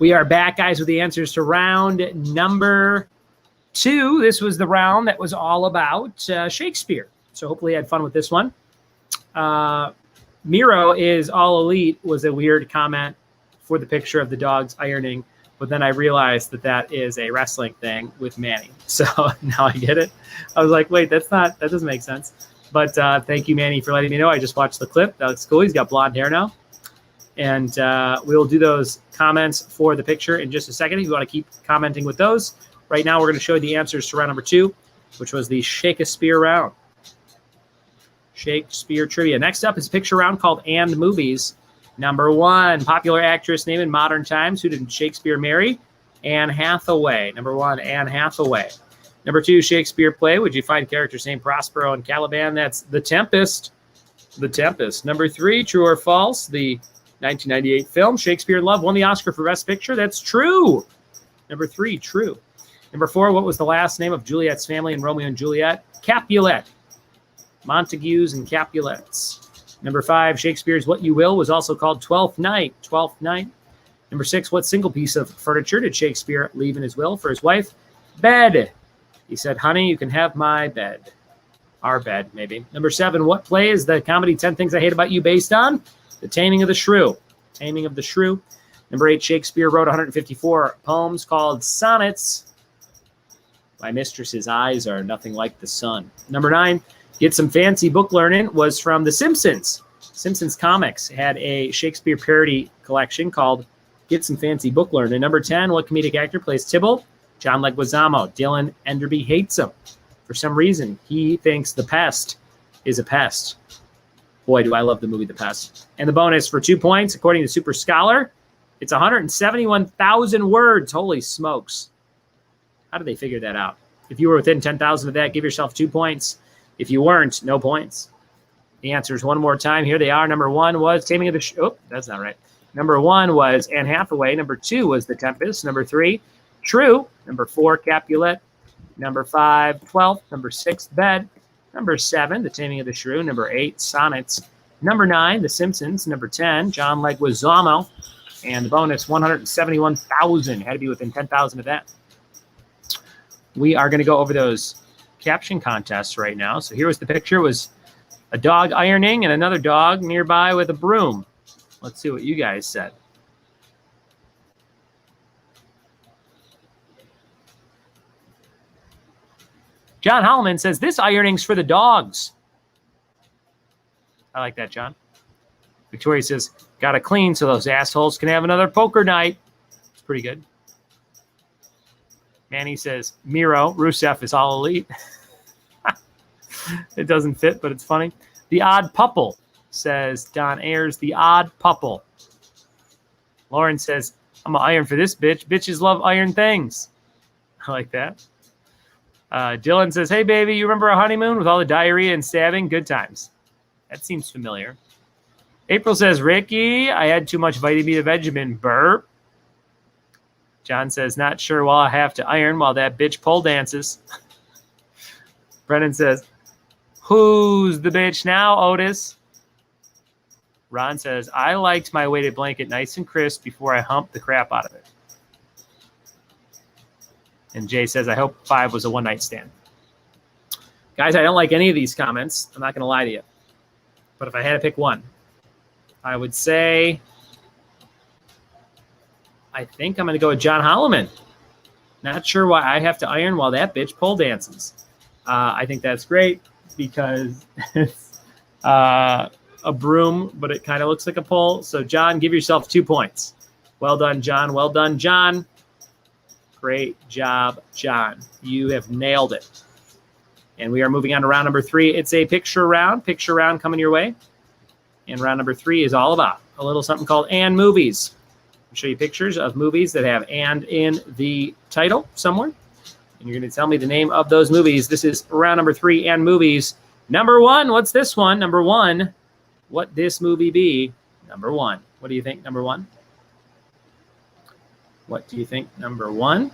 We are back, guys, with the answers to round number 2. This was the round that was all about Shakespeare. So hopefully you had fun with this one. Miro is all elite was a weird comment for the picture of the dogs ironing. But then I realized that is a wrestling thing with Manny. So now I get it. I was like, wait, that doesn't make sense. But thank you, Manny, for letting me know. I just watched the clip. That looks cool. He's got blonde hair now. And we will do those comments for the picture in just a second. If you want to keep commenting with those. Right now, we're going to show you the answers to round number 2, which was the Shakespeare round. Shakespeare trivia. Next up is a picture round called And Movies. Number 1, popular actress name in modern times. Who did Shakespeare marry? Anne Hathaway. Number 1, Anne Hathaway. Number 2, Shakespeare play. Would you find characters named Prospero and Caliban? That's The Tempest. The Tempest. Number 3, true or false? The 1998 film Shakespeare in Love won the Oscar for Best Picture. That's true. Number 3, true. Number 4, what was the last name of Juliet's family in Romeo and Juliet? Capulet. Montagues and Capulets. Number 5, Shakespeare's What You Will was also called Twelfth Night. Twelfth Night. Number 6, what single piece of furniture did Shakespeare leave in his will for his wife? Bed. He said, honey, you can have my bed. Our bed, maybe. Number 7, what play is the comedy 10 Things I Hate About You based on? The Taming of the Shrew. Taming of the Shrew. Number 8, Shakespeare wrote 154 poems called sonnets. My mistress's eyes are nothing like the sun. Number 9, Get Some Fancy Book Learning was from The Simpsons. Simpsons Comics had a Shakespeare parody collection called Get Some Fancy Book Learning. Number 10, what comedic actor plays Tybalt? John Leguizamo. Dylan Enderby hates him. For some reason, he thinks The Pest is a pest. Boy, do I love the movie The Pest. And the bonus for 2 points, according to Super Scholar, it's 171,000 words. Holy smokes. How did they figure that out? If you were within 10,000 of that, give yourself 2 points. If you weren't, no points. The answers one more time. Here they are. Number 1 was Taming of the Oh, that's not right. Number 1 was Anne Hathaway. Number 2 was The Tempest. Number 3, True. Number 4, Capulet. Number 5, 12th. Number 6, Bed. Number 7, The Taming of the Shrew. Number 8, Sonnets. Number 9, The Simpsons. Number 10, John Leguizamo. And the bonus, 171,000. Had to be within 10,000 of that. We are going to go over those caption contests right now. So here was the picture. It was a dog ironing and another dog nearby with a broom. Let's see what you guys said. John Holloman says, this ironing's for the dogs. I like that, John. Victoria says, gotta clean so those assholes can have another poker night. It's pretty good. Manny says, Miro, Rusev is all elite. It doesn't fit, but it's funny. The Odd Puple, says Don Ayers. The Odd Puple. Lauren says, I'm going to iron for this bitch. Bitches love iron things. I like that. Dylan says, hey, baby, you remember our honeymoon with all the diarrhea and stabbing? Good times. That seems familiar. April says, Ricky, I had too much vitamin B vitamin. Burp. John says, not sure why I have to iron while that bitch pole dances. Brennan says, who's the bitch now, Otis? Ron says, I liked my weighted blanket nice and crisp before I humped the crap out of it. And Jay says, I hope 5 was a one-night stand. Guys, I don't like any of these comments. I'm not going to lie to you. But if I had to pick one, I would say, I think I'm going to go with John Holloman. Not sure why I have to iron while that bitch pole dances. I think that's great because it's a broom, but it kind of looks like a pole. So, John, give yourself 2 points. Well done, John. Well done, John. Great job, John. You have nailed it. And we are moving on to round number 3. It's a picture round. Picture round coming your way. And round number 3 is all about a little something called And Movies. I'll show you pictures of movies that have And in the title somewhere. And you're going to tell me the name of those movies. This is round number 3, And Movies. Number 1, what's this one? Number 1, what this movie be? Number 1. What do you think, number 1? What do you think, number 1?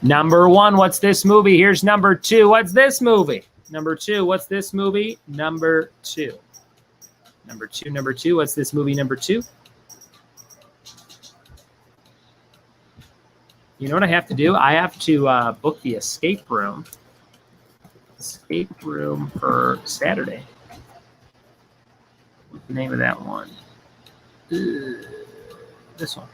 Number 1, what's this movie? Here's number 2. What's this movie? Number 2, what's this movie? Number 2. Number 2, what's this movie? Number 2. You know what I have to do? I have to book the escape room. Escape room for Saturday. What's the name of that one? This one.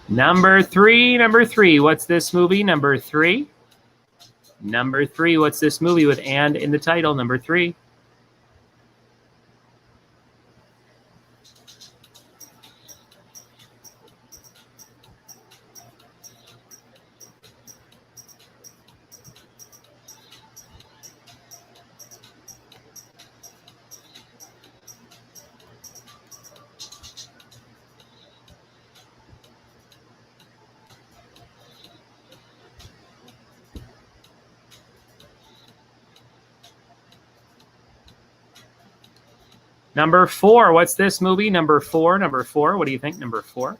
Number 3. What's this movie? Number 3. Number 3. What's this movie with "and" in the title? Number 3. Number 4. What's this movie? Number 4. Number 4. What do you think? Number 4.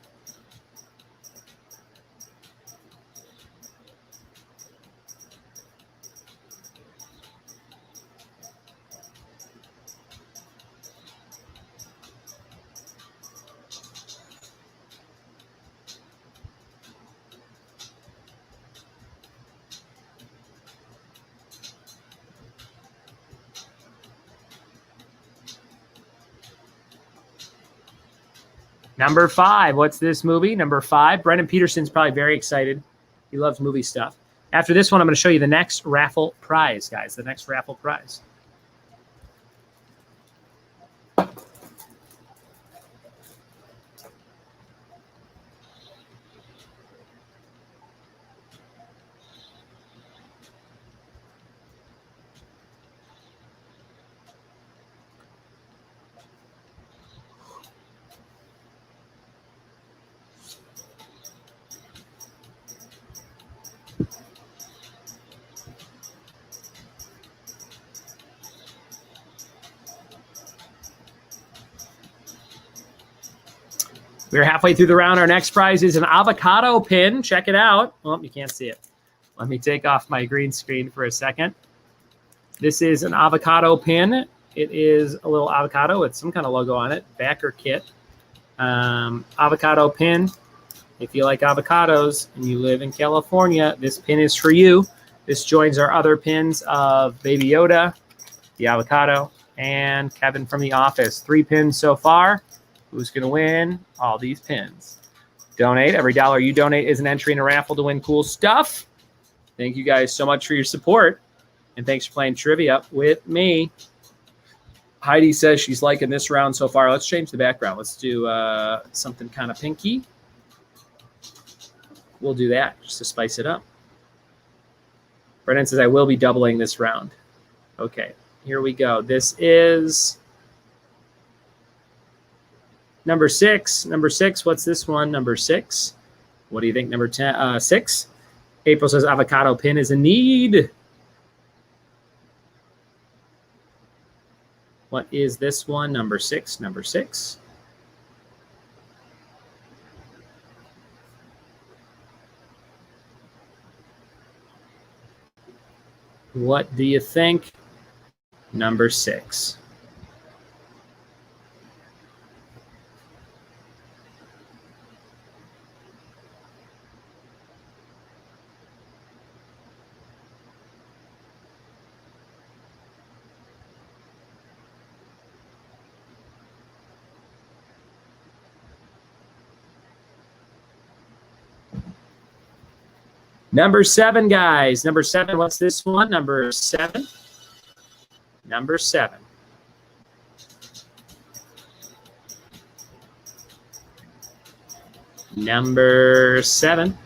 Number 5. What's this movie? Number 5. Brendan Peterson's probably very excited. He loves movie stuff. After this one, I'm going to show you the next raffle prize, guys. The next raffle prize. We're halfway through the round. Our next prize is an avocado pin. Check it out. Oh, you can't see it. Let me take off my green screen for a second. This is an avocado pin. It is a little avocado with some kind of logo on it. Backer kit. Avocado pin. If you like avocados and you live in California, this pin is for you. This joins our other pins of Baby Yoda, the avocado, and Kevin from The Office. 3 pins so far. Who's going to win all these pins? Donate. Every dollar you donate is an entry in a raffle to win cool stuff. Thank you guys so much for your support. And thanks for playing trivia with me. Heidi says she's liking this round so far. Let's change the background. Let's do something kind of pinky. We'll do that just to spice it up. Brennan says, I will be doubling this round. Okay, here we go. This is number 6. Number 6, what's this one? Number 6. What do you think? Number 6. April says avocado pin is a need. What is this one? Number 6. Number 6. What do you think? Number 6. Number 7, guys. Number 7, what's this one? Number 7. Number 7. Number 7.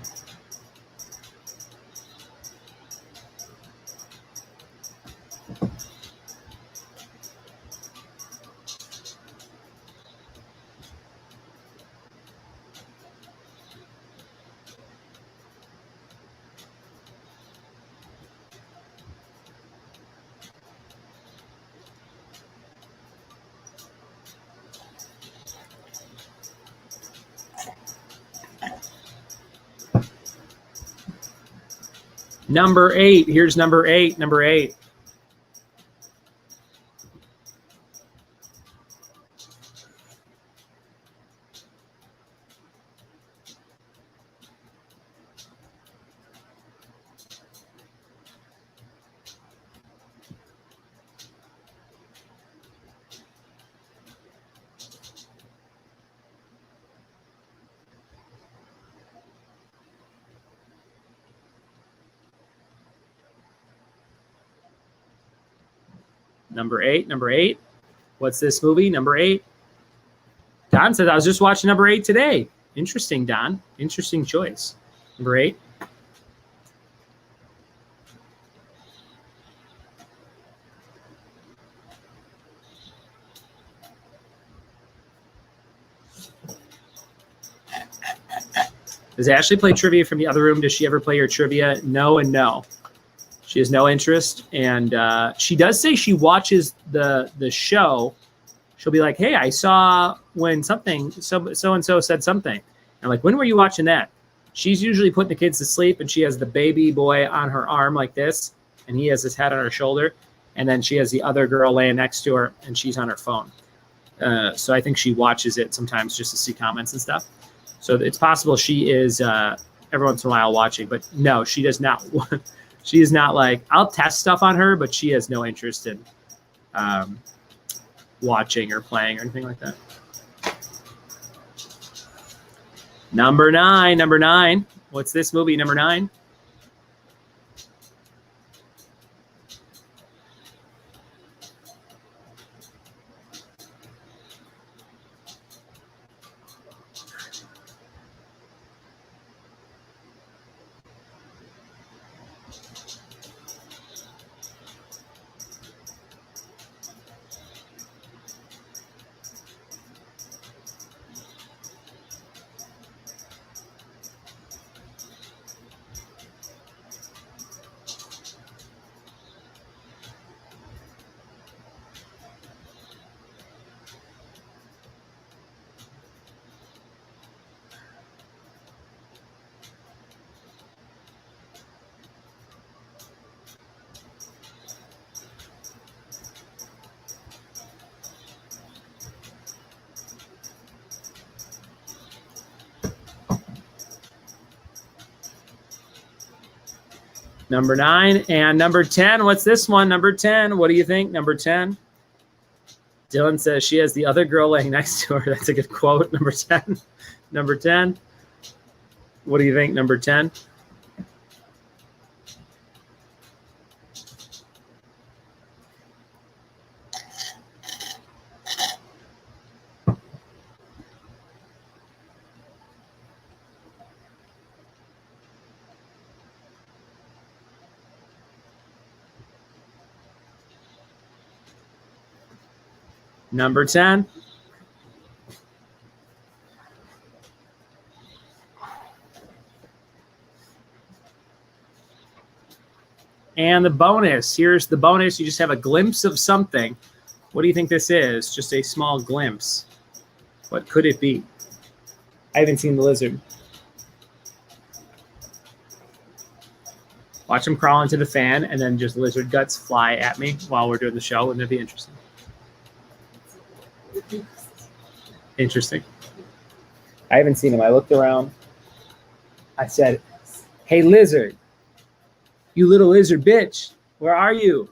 Number 8. Here's number 8. Number 8. Number 8. Number 8. What's this movie? Number 8. Don said, I was just watching number 8 today. Interesting, Don. Interesting choice. Number 8. Does Ashley play trivia from the other room? Does she ever play your trivia? No and no. She has no interest. And she does say she watches the show. She'll be like, hey, I saw when something, so-and-so said something. And I'm like, when were you watching that? She's usually putting the kids to sleep, and she has the baby boy on her arm like this, and he has his head on her shoulder. And then she has the other girl laying next to her, and she's on her phone. So I think she watches it sometimes just to see comments and stuff. So it's possible she is every once in a while watching, but no, she does not. She is not like, I'll test stuff on her, but she has no interest in watching or playing or anything like that. Number 9. Number 9. What's this movie? Number 9. Number 9 and number 10. What's this one? Number 10. What do you think? Number 10. Dylan says she has the other girl laying next to her. That's a good quote. Number 10. Number 10. What do you think? Number 10. Number 10. And the bonus. Here's the bonus. You just have a glimpse of something. What do you think this is? Just a small glimpse. What could it be? I haven't seen the lizard. Watch him crawl into the fan and then just lizard guts fly at me while we're doing the show. Wouldn't it be interesting? Interesting. I haven't seen him. I looked around. I said, hey, lizard. You little lizard bitch. Where are you?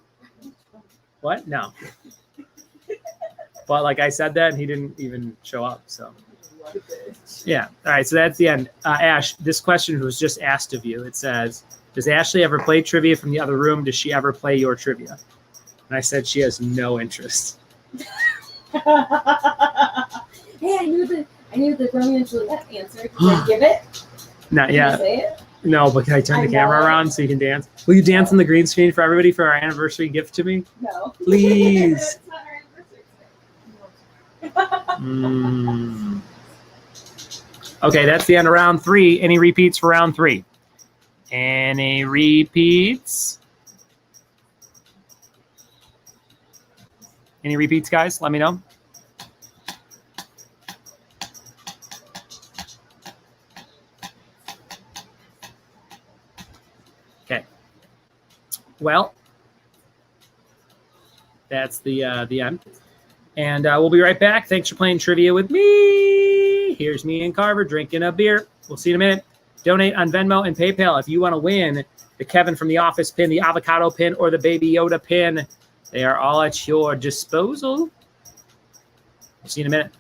What? No. But like I said that, and he didn't even show up. So, yeah. All right. So that's the end. Ash, this question was just asked of you. It says, does Ashley ever play trivia from the other room? Does she ever play your trivia? And I said she has no interest. Hey, I knew the Romeo and Juliet answer. Did I give it? Not yet. Can you say it? No, but can I turn the camera around so you can dance? Will you dance on the green screen for everybody for our anniversary gift to me? No. Please. It's not our anniversary. Okay, that's the end of round 3. Any repeats for round 3? Any repeats? Any repeats, guys? Let me know. Okay. Well, that's the end. And we'll be right back. Thanks for playing trivia with me. Here's me and Carver drinking a beer. We'll see you in a minute. Donate on Venmo and PayPal if you want to win the Kevin from The Office pin, the avocado pin, or the Baby Yoda pin. They are all at your disposal. We'll see you in a minute.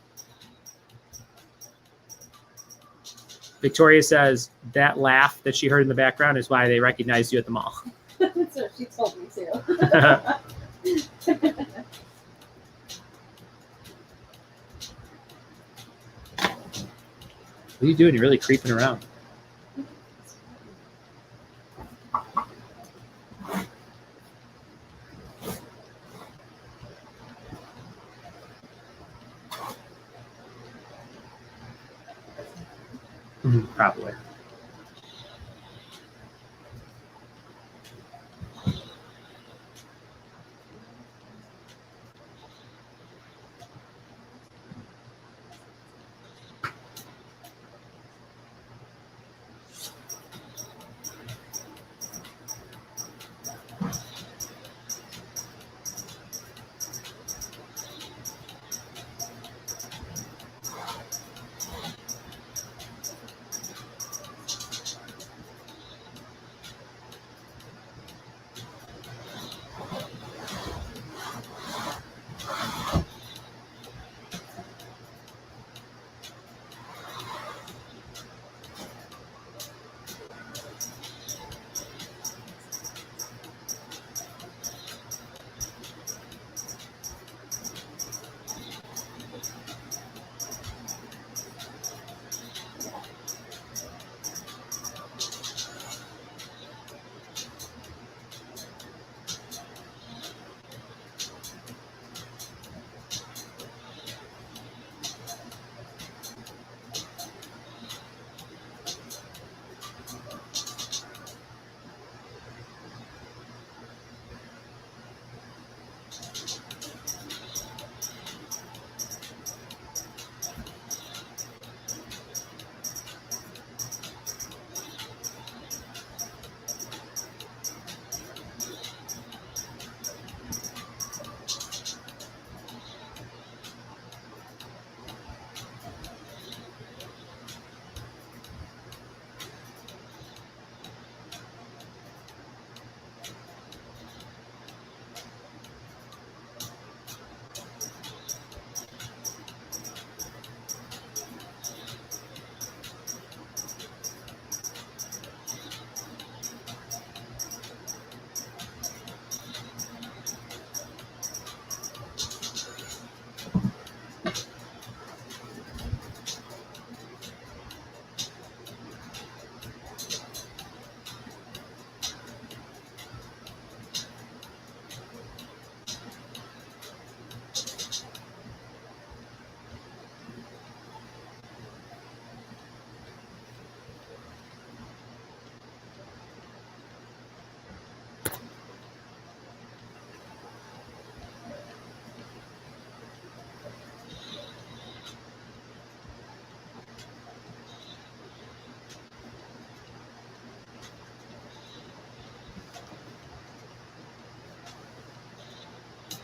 Victoria says that laugh that she heard in the background is why they recognized you at the mall. That's what she told me too. What are you doing? You're really creeping around. Probably.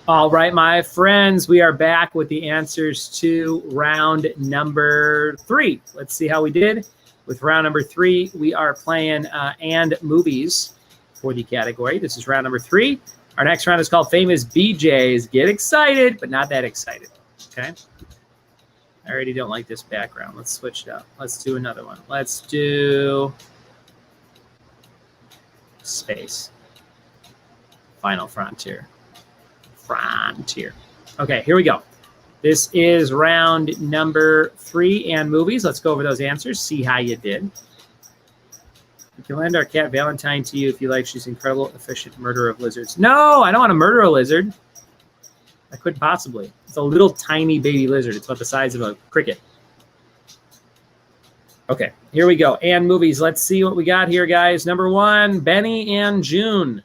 All right, my friends, we are back with the answers to round number 3. Let's see how we did. With round number 3, we are playing and movies for the category. This is round number 3. Our next round is called Famous BJs. Get excited, but not that excited. Okay. I already don't like this background. Let's switch it up. Let's do another one. Let's do space. Final Frontier. Okay, here we go. This is round number 3 and movies. Let's go over those answers, see how you did. We can lend our cat Valentine to you if you like. She's incredible, efficient murderer of lizards. No, I don't want to murder a lizard. I couldn't possibly. It's a little tiny baby lizard. It's about the size of a cricket. Okay, here we go. And movies. Let's see what we got here, guys. Number 1, Benny and June.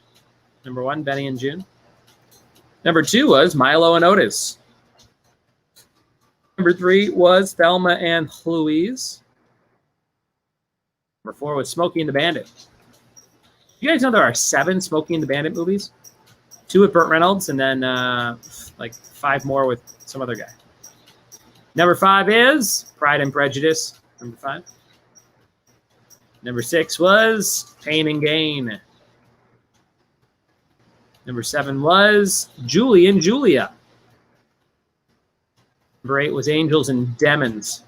Number 1, Benny and June. Number 2 was Milo and Otis. Number 3 was Thelma and Louise. Number 4 was Smokey and the Bandit. You guys know there are 7 Smokey and the Bandit movies? 2 with Burt Reynolds, and then like 5 more with some other guy. Number 5 is Pride and Prejudice. Number 5. Number 6 was Pain and Gain. Number 7 was Julie and Julia. Number 8 was Angels and Demons.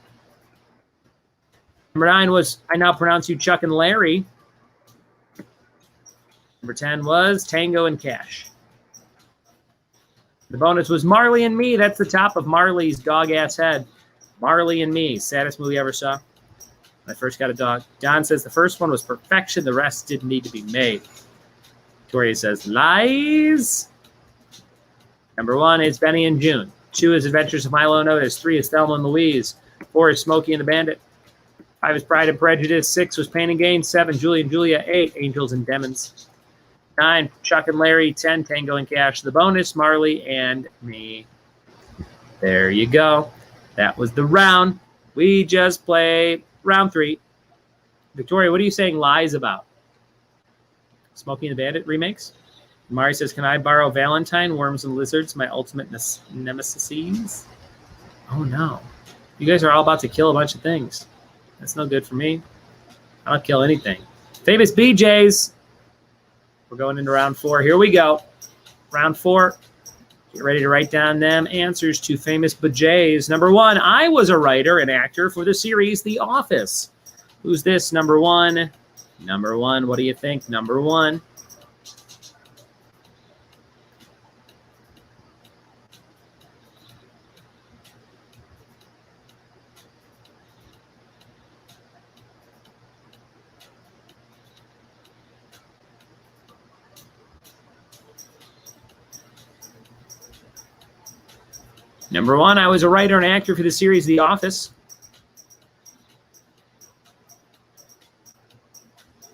Number 9 was I Now Pronounce You Chuck and Larry. Number 10 was Tango and Cash. The bonus was Marley and Me. That's the top of Marley's dog-ass head. Marley and Me, saddest movie I ever saw. When I first got a dog. Don says the first one was perfection. The rest didn't need to be made. Victoria says lies. Number 1 is Benny and June. 2 is Adventures of Milo and Otis. 3 is Thelma and Louise. 4 is Smokey and the Bandit. 5 is Pride and Prejudice. 6 was Pain and Gain. 7, Julie and Julia. 8, Angels and Demons. 9, Chuck and Larry. 10, Tango and Cash. The bonus, Marley and Me. There you go. That was the round. We just played round 3. Victoria, what are you saying lies about? Smokey and the Bandit remakes? Mari says, can I borrow Valentine, Worms and Lizards, my ultimate nemesis? Oh, no. You guys are all about to kill a bunch of things. That's no good for me. I don't kill anything. Famous BJs. We're going into round 4. Here we go. Round 4. Get ready to write down them answers to famous BJs. Number 1, I was a writer and actor for the series The Office. Who's this? Number 1. Number 1. What do you think? Number 1. Number 1, I was a writer and actor for the series The Office.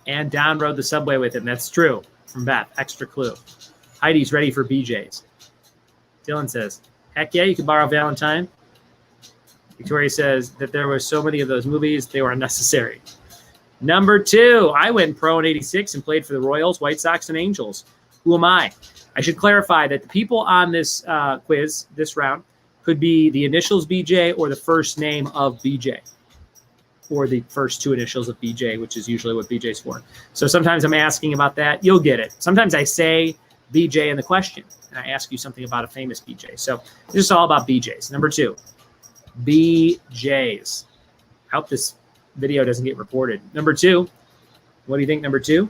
And Don rode the subway with him. That's true. From Beth. Extra clue. Heidi's ready for BJ's. Dylan says, heck yeah, you can borrow Valentine. Victoria says that there were so many of those movies, they were unnecessary. Number 2, I went pro in '86 and played for the Royals, White Sox, and Angels. Who am I? I should clarify that the people on this quiz, this round, could be the initials BJ or the first name of BJ, or the first 2 initials of BJ, which is usually what BJ's for. So sometimes I'm asking about that. You'll get it. Sometimes I say BJ in the question, and I ask you something about a famous BJ. So this is all about BJs. Number 2, BJs. I hope this video doesn't get reported. Number 2, what do you think number 2?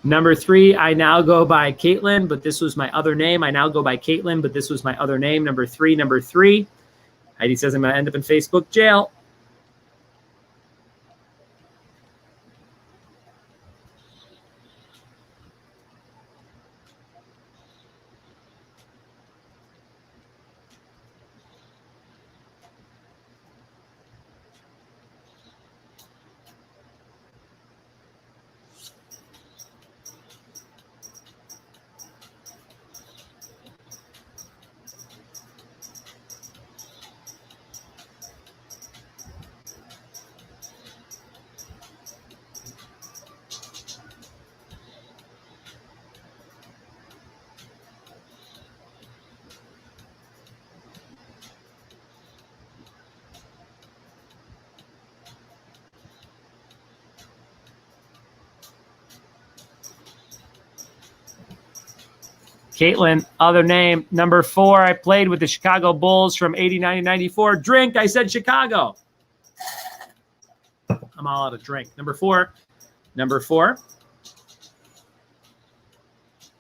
Number 3, I now go by Caitlin, but this was my other name. I now go by Caitlin, but this was my other name. Number 3. Heidi says I'm going to end up in Facebook jail. Caitlin, other name. Number 4, I played with the Chicago Bulls from 89 to 94. Drink, I said Chicago. I'm all out of drink. Number 4.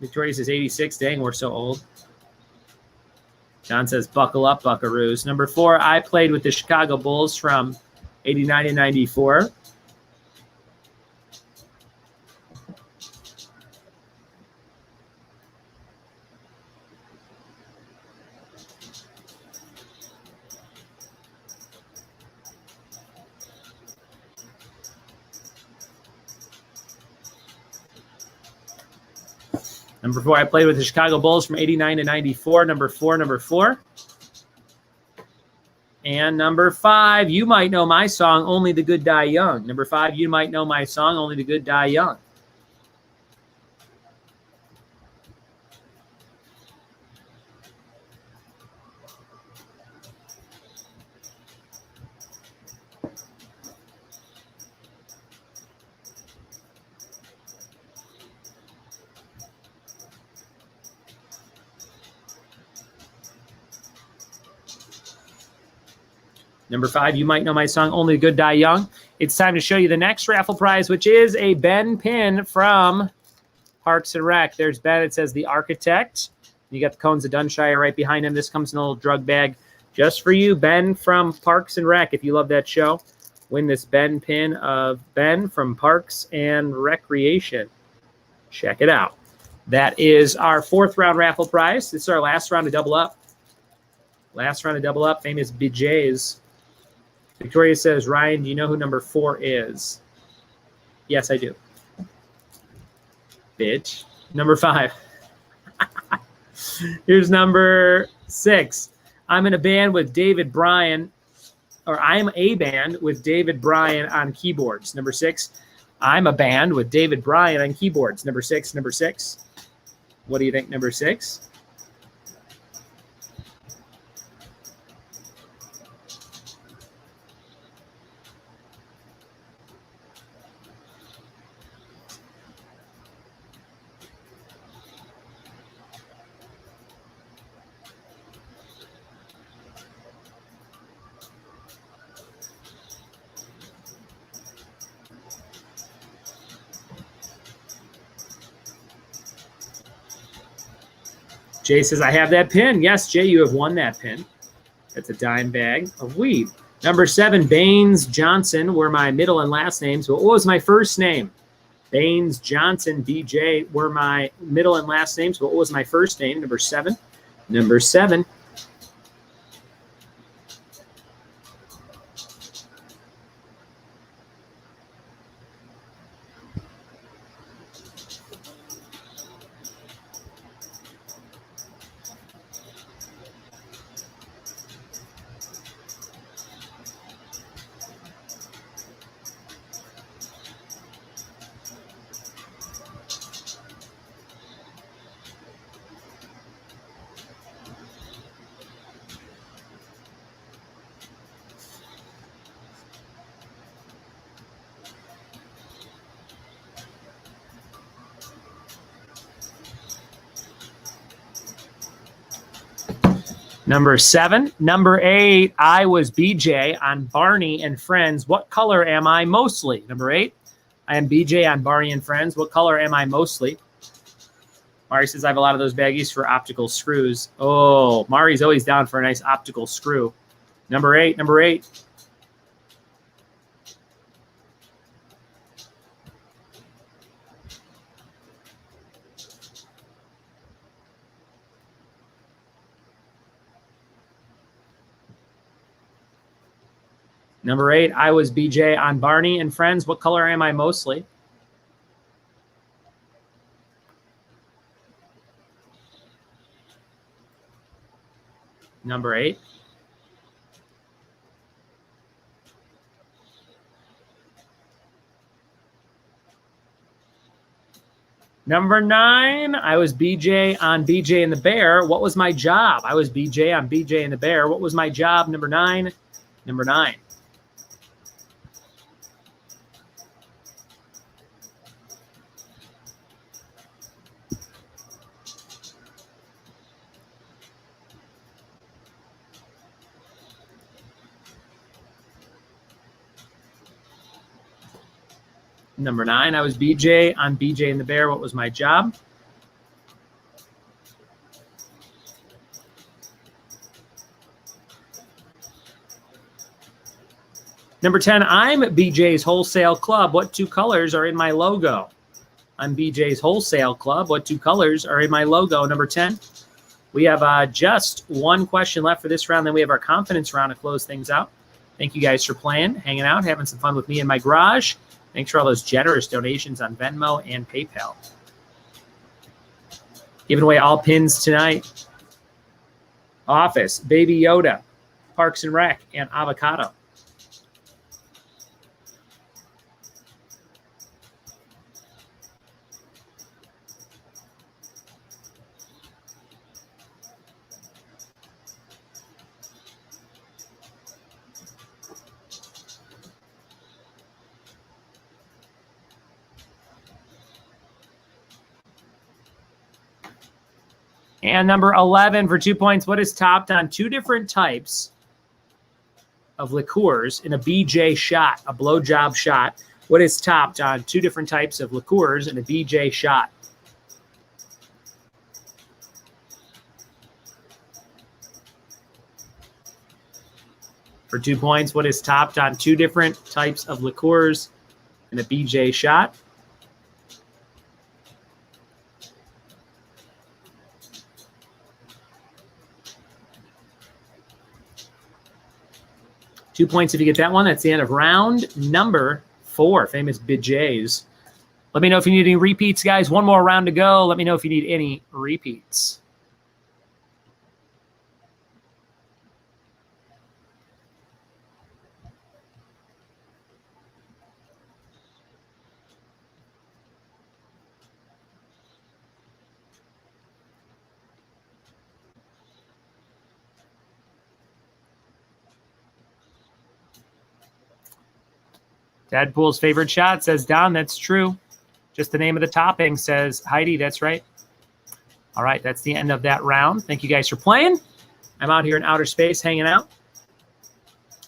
Victoria says 86. Dang, we're so old. John says, buckle up, buckaroos. Number 4, I played with the Chicago Bulls from 89 to 94. Number 4, I played with the Chicago Bulls from 89 to 94. Number 4. And number 5, you might know my song, Only the Good Die Young. Number 5, you might know my song, Only the Good Die Young. Number 5, you might know my song, Only the Good Die Young. It's time to show you the next raffle prize, which is a Ben pin from Parks and Rec. There's Ben. It says The Architect. You got the cones of Dunshire right behind him. This comes in a little drug bag just for you, Ben from Parks and Rec. If you love that show, win this Ben pin of Ben from Parks and Recreation. Check it out. That is our 4th round raffle prize. This is our last round to double up. Last round to double up, famous BJs. Victoria says, Ryan, do you know who number 4 is? Yes, I do. Bitch. Number 5. Here's number 6. I'm in a band with David Bryan, or I'm a band with David Bryan on keyboards. Number 6. I'm a band with David Bryan on keyboards. Number 6. What do you think, number 6? Jay says, I have that pin. Yes, Jay, you have won that pin. That's a dime bag of weed. Number 7, Baines Johnson were my middle and last names. What was my first name? Baines Johnson, BJ were my middle and last names. What was my first name? Number 7. Number 7. Number 7. Number 8, I was BJ on Barney and Friends. What color am I mostly? Number 8, I am BJ on Barney and Friends. What color am I mostly? Mari says, I have a lot of those baggies for optical screws. Oh, Mari's always down for a nice optical screw. Number 8. Number 8. Number 8, I was BJ on Barney and Friends. What color am I mostly? Number 8. Number 9, I was BJ on BJ and the Bear. What was my job? I was BJ on BJ and the Bear. What was my job? Number 9. Number 9. Number 9, I was BJ on BJ and the Bear. What was my job? Number 10, I'm BJ's Wholesale Club. What two colors are in my logo? I'm BJ's Wholesale Club. What two colors are in my logo? Number 10. We have just one question left for this round. Then we have our confidence round to close things out. Thank you guys for playing, hanging out, having some fun with me in my garage. Thanks for all those generous donations on Venmo and PayPal. Giving away all pins tonight. Office, Baby Yoda, Parks and Rec, and Avocado. And number 11 for 2 points. What is topped on two different types of liqueurs in a BJ shot, a blowjob shot? What is topped on two different types of liqueurs in a BJ shot? For 2 points, what is topped on two different types of liqueurs in a BJ shot? Two points if you get that one. That's the end of round number 4, famous BJs. Let me know if you need any repeats, guys. One more round to go. Let me know if you need any repeats. Deadpool's favorite shot, says Don. That's true. Just the name of the topping, says Heidi. That's right. All right, that's the end of that round. Thank you guys for playing. I'm out here in outer space hanging out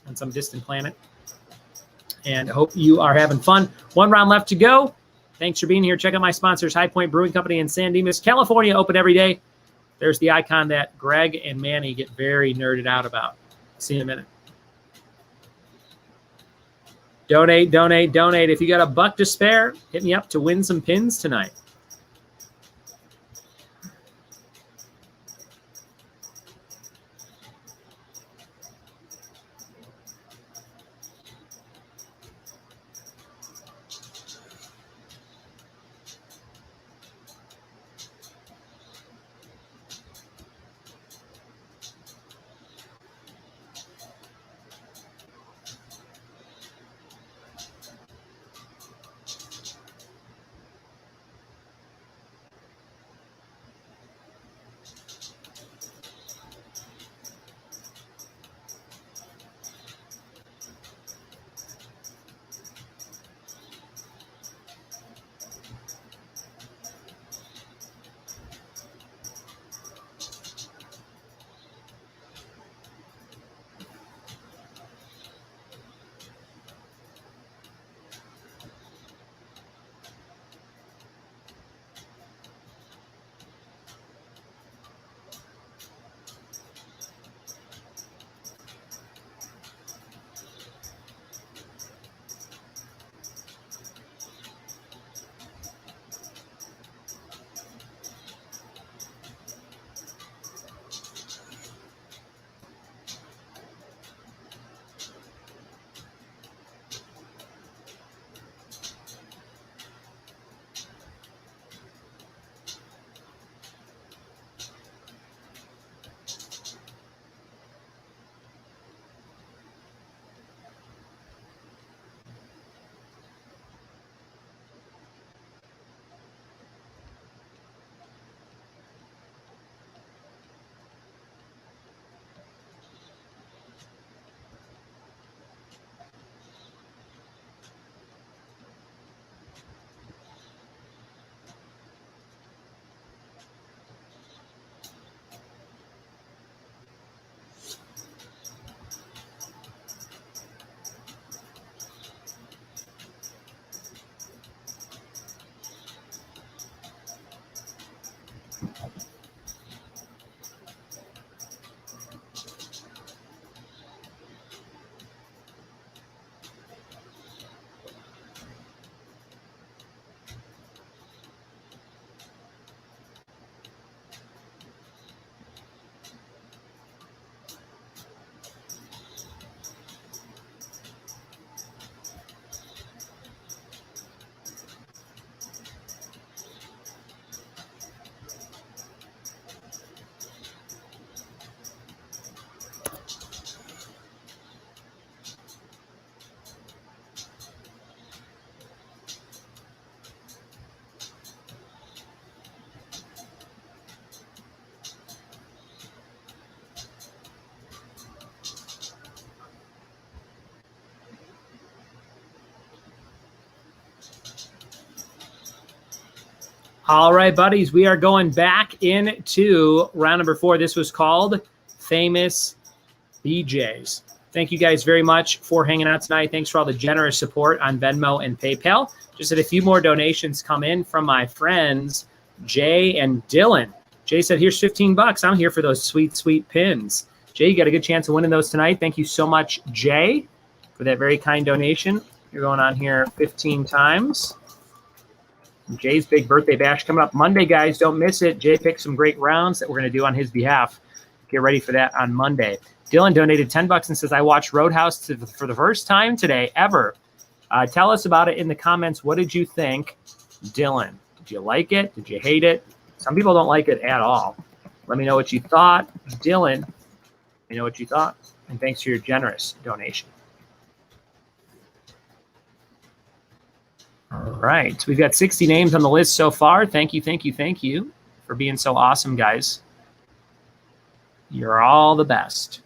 on some distant planet. And I hope you are having fun. One round left to go. Thanks for being here. Check out my sponsors, High Point Brewing Company in San Dimas, California, open every day. There's the icon that Greg and Manny get very nerded out about. See you in a minute. Donate, donate, donate. If you got a buck to spare, hit me up to win some pins tonight. All right, buddies, we are going back into round number 4. This was called Famous BJs. Thank you guys very much for hanging out tonight. Thanks for all the generous support on Venmo and PayPal. Just had a few more donations come in from my friends, Jay and Dylan. Jay said, here's $15. I'm here for those sweet, sweet pins. Jay, you got a good chance of winning those tonight. Thank you so much, Jay, for that very kind donation. You're going on here 15 times. Jay's big birthday bash coming up Monday, guys. Don't miss it. Jay picked some great rounds that we're going to do on his behalf. Get ready for that on Monday. Dylan donated $10 and says, I watched Roadhouse for the first time today ever. Tell us about it in the comments. What did you think, Dylan? Did you like it? Did you hate it? Some people don't like it at all. Let me know what you thought. Dylan, let me know what you thought. And thanks for your generous donation. All right. We've got 60 names on the list so far. Thank you, thank you, thank you for being so awesome, guys. You're all the best.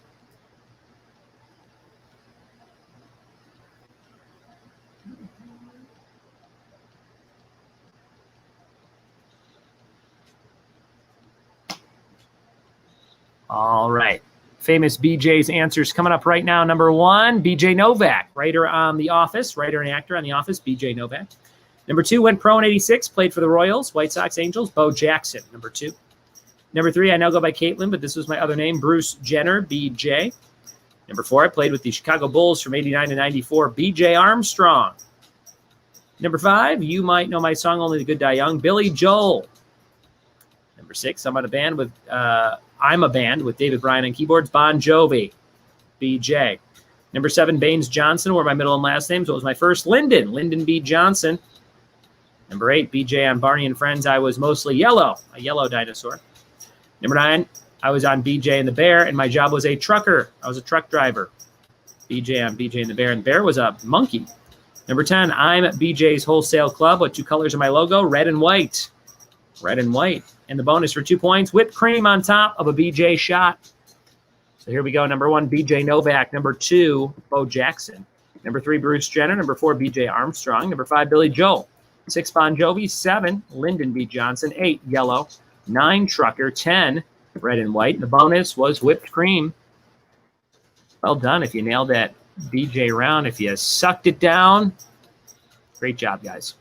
All right. Famous BJ's answers coming up right now. Number 1, BJ Novak, writer on The Office, writer and actor on The Office, BJ Novak. Number 2, went pro in '86, played for the Royals, White Sox, Angels, Bo Jackson, number 2. Number 3, I now go by Caitlin, but this was my other name, Bruce Jenner, BJ. Number 4, I played with the Chicago Bulls from '89 to '94, BJ Armstrong. Number 5, you might know my song, Only the Good Die Young, Billy Joel. Number 6, I'm a band with David Bryan on keyboards, Bon Jovi, BJ. Number 7, Baines Johnson were my middle and last names. What was my first? Lyndon B. Johnson. Number 8, BJ on Barney and Friends. I was mostly yellow, a yellow dinosaur. Number 9, I was on BJ and the Bear, and my job was a trucker. I was a truck driver. BJ on BJ and the Bear was a monkey. Number 10, I'm BJ's Wholesale Club. What 2 colors are my logo? Red and white. Red and white. And the bonus for 2 points, whipped cream on top of a BJ shot. So here we go. Number 1, BJ Novak. Number 2, Bo Jackson. Number 3, Bruce Jenner. Number 4, BJ Armstrong. Number 5, Billy Joel. 6, Bon Jovi. 7, Lyndon B. Johnson. 8, yellow. 9, trucker. 10, red and white. And the bonus was whipped cream. Well done if you nailed that BJ round. If you sucked it down, great job, guys.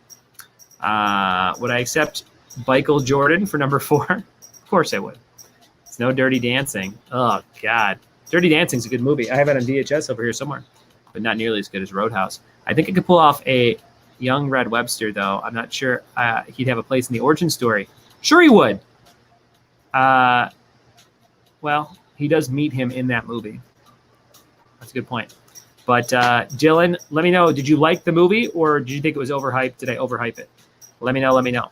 Would I accept Michael Jordan for number 4? Of course I would. It's no Dirty Dancing. Oh, God. Dirty Dancing's a good movie. I have it on VHS over here somewhere, but not nearly as good as Roadhouse. I think I could pull off a young Red Webster, though. I'm not sure he'd have a place in the origin story. Sure he would. Well, he does meet him in that movie. That's a good point. But Dylan, let me know. Did you like the movie, or did you think it was overhyped? Did I overhype it? Let me know. Let me know.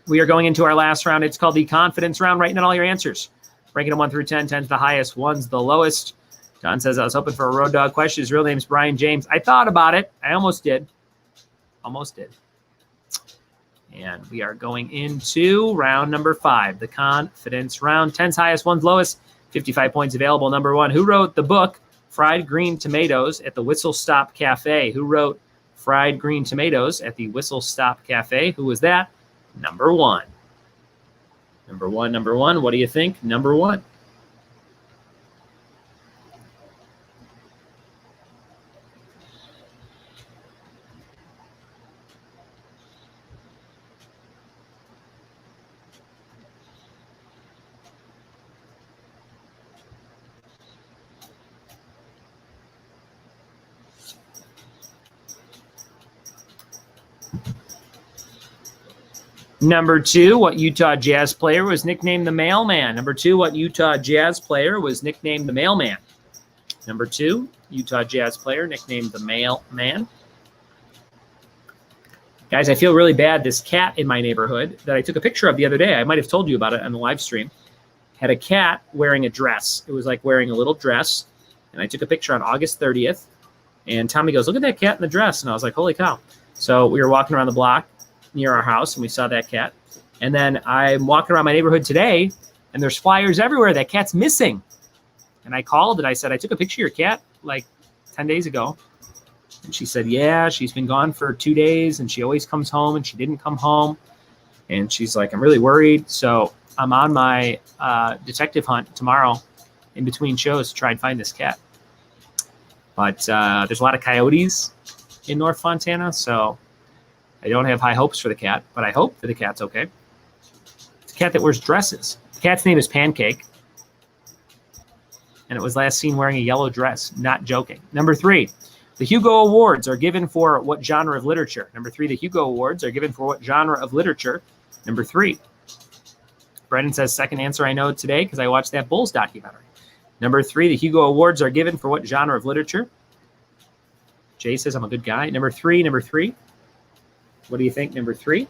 We are going into our last round. It's called the confidence round. Writing down all your answers. Ranking them 1 through 10. 10's the highest, 1's the lowest. Don says, I was hoping for a road dog question. His real name's Brian James. I thought about it. I almost did. Almost did. And we are going into round number 5, the confidence round. 10's highest, 1's lowest. 55 points available. Number 1, who wrote the book Fried Green Tomatoes at the Whistle Stop Cafe? Who wrote Fried Green Tomatoes at the Whistle Stop Cafe? Who was that? Number 1. Number one. What do you think? Number 1. Number 2, what Utah Jazz player was nicknamed the Mailman? Number 2, what Utah Jazz player was nicknamed the Mailman? Number 2, Utah Jazz player nicknamed the Mailman. Guys, I feel really bad. This cat in my neighborhood that I took a picture of the other day, I might have told you about it on the live stream, had a cat wearing a dress. It was like wearing a little dress. And I took a picture on August 30th. And Tommy goes, look at that cat in the dress. And I was like, holy cow. So we were walking around the block near our house, and we saw that cat. And then I'm walking around my neighborhood today, and there's flyers everywhere. That cat's missing. And I called, and I said, I took a picture of your cat like 10 days ago. And she said, yeah, she's been gone for 2 days, and she always comes home, and she didn't come home. And she's like, I'm really worried. So I'm on my detective hunt tomorrow in between shows to try and find this cat. But there's a lot of coyotes in North Fontana, so I don't have high hopes for the cat, but I hope that the cat's okay. It's a cat that wears dresses. The cat's name is Pancake, and it was last seen wearing a yellow dress. Not joking. Number 3, the Hugo Awards are given for what genre of literature? Number 3, the Hugo Awards are given for what genre of literature? Number 3. Brendan says, second answer I know today because I watched that Bulls documentary. Number 3, the Hugo Awards are given for what genre of literature? Jay says, I'm a good guy. Number 3. What do you think, number 3?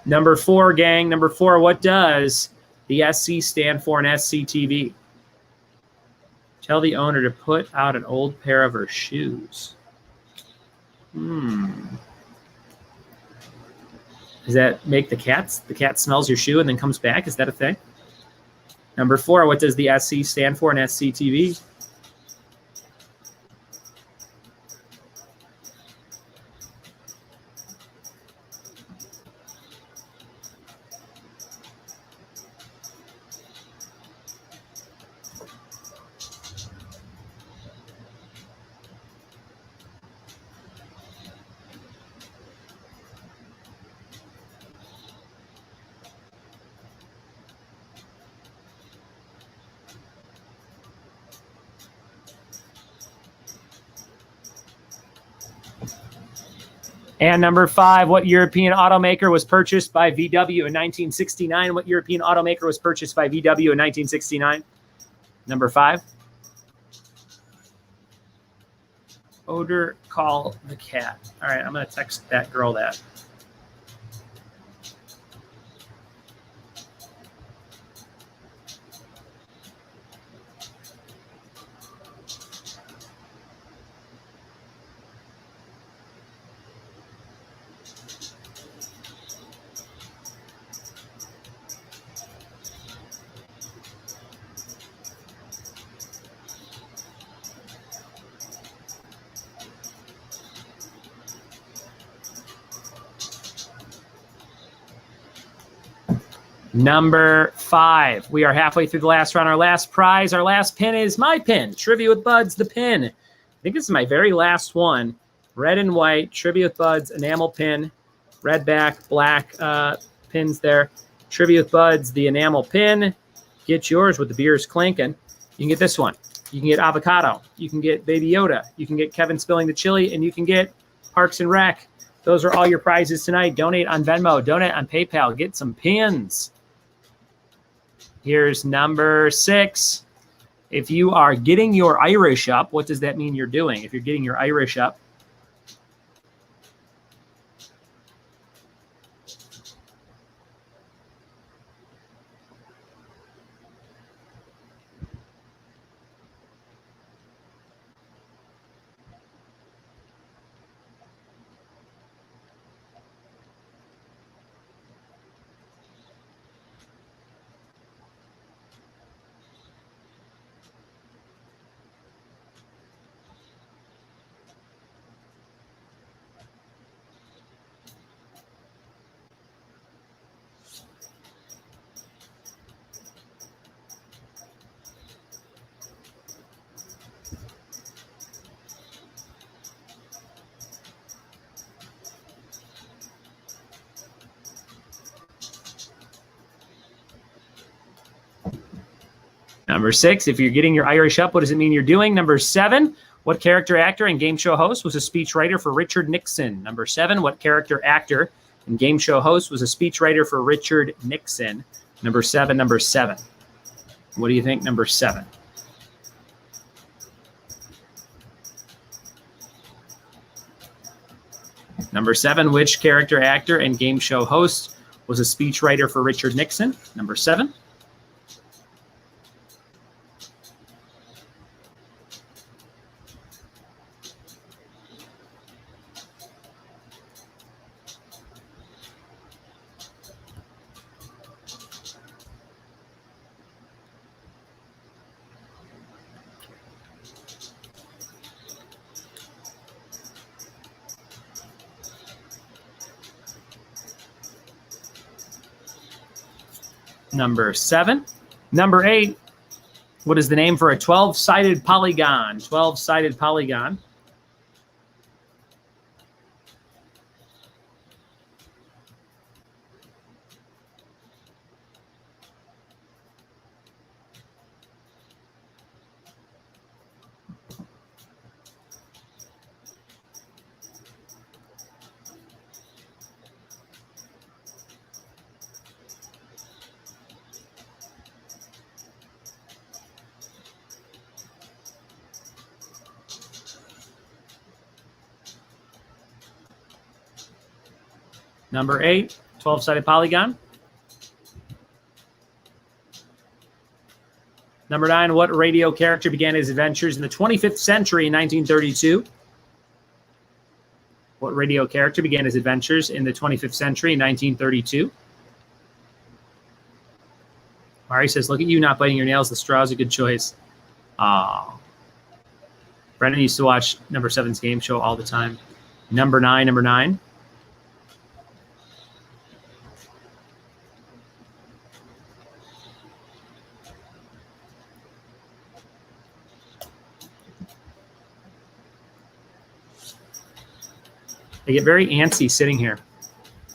Number 4, gang. Number 4, what does the SC stand for in SCTV? Tell the owner to put out an old pair of her shoes. Does that make the cat smells your shoe and then comes back? Is that a thing? Number 4, what does the SC stand for in SCTV? And number 5, what European automaker was purchased by VW in 1969? What European automaker was purchased by VW in 1969? Number 5. Odor, call the cat. All right, I'm going to text that girl that. Number 5. We are halfway through the last round. Our last prize, our last pin is my pin. Trivia with Buds, the pin. I think this is my very last one. Red and white, Trivia with Buds, enamel pin. Red back, black pins there. Trivia with Buds, the enamel pin. Get yours with the beers clinking. You can get this one. You can get avocado. You can get Baby Yoda. You can get Kevin spilling the chili. And you can get Parks and Rec. Those are all your prizes tonight. Donate on Venmo. Donate on PayPal. Get some pins. Here's number 6. If you are getting your Irish up, what does that mean you're doing? If you're getting your Irish up, number 6, if you're getting your Irish up, what does it mean you're doing? Number 7, what character, actor, and game show host was a speechwriter for Richard Nixon? Number 7, what character, actor, and game show host was a speechwriter for Richard Nixon? Number 7, number 7. What do you think, number 7? Number 7, which character, actor, and game show host was a speechwriter for Richard Nixon? Number 7. Number 7. Number 8, what is the name for a 12-sided polygon? 12-sided polygon. Number 8, 12-sided polygon. Number 9, what radio character began his adventures in the 25th century in 1932? What radio character began his adventures in the 25th century in 1932? Mari says, look at you not biting your nails. The straw is a good choice. Brendan used to watch number 7's game show all the time. Number 9. They get very antsy sitting here.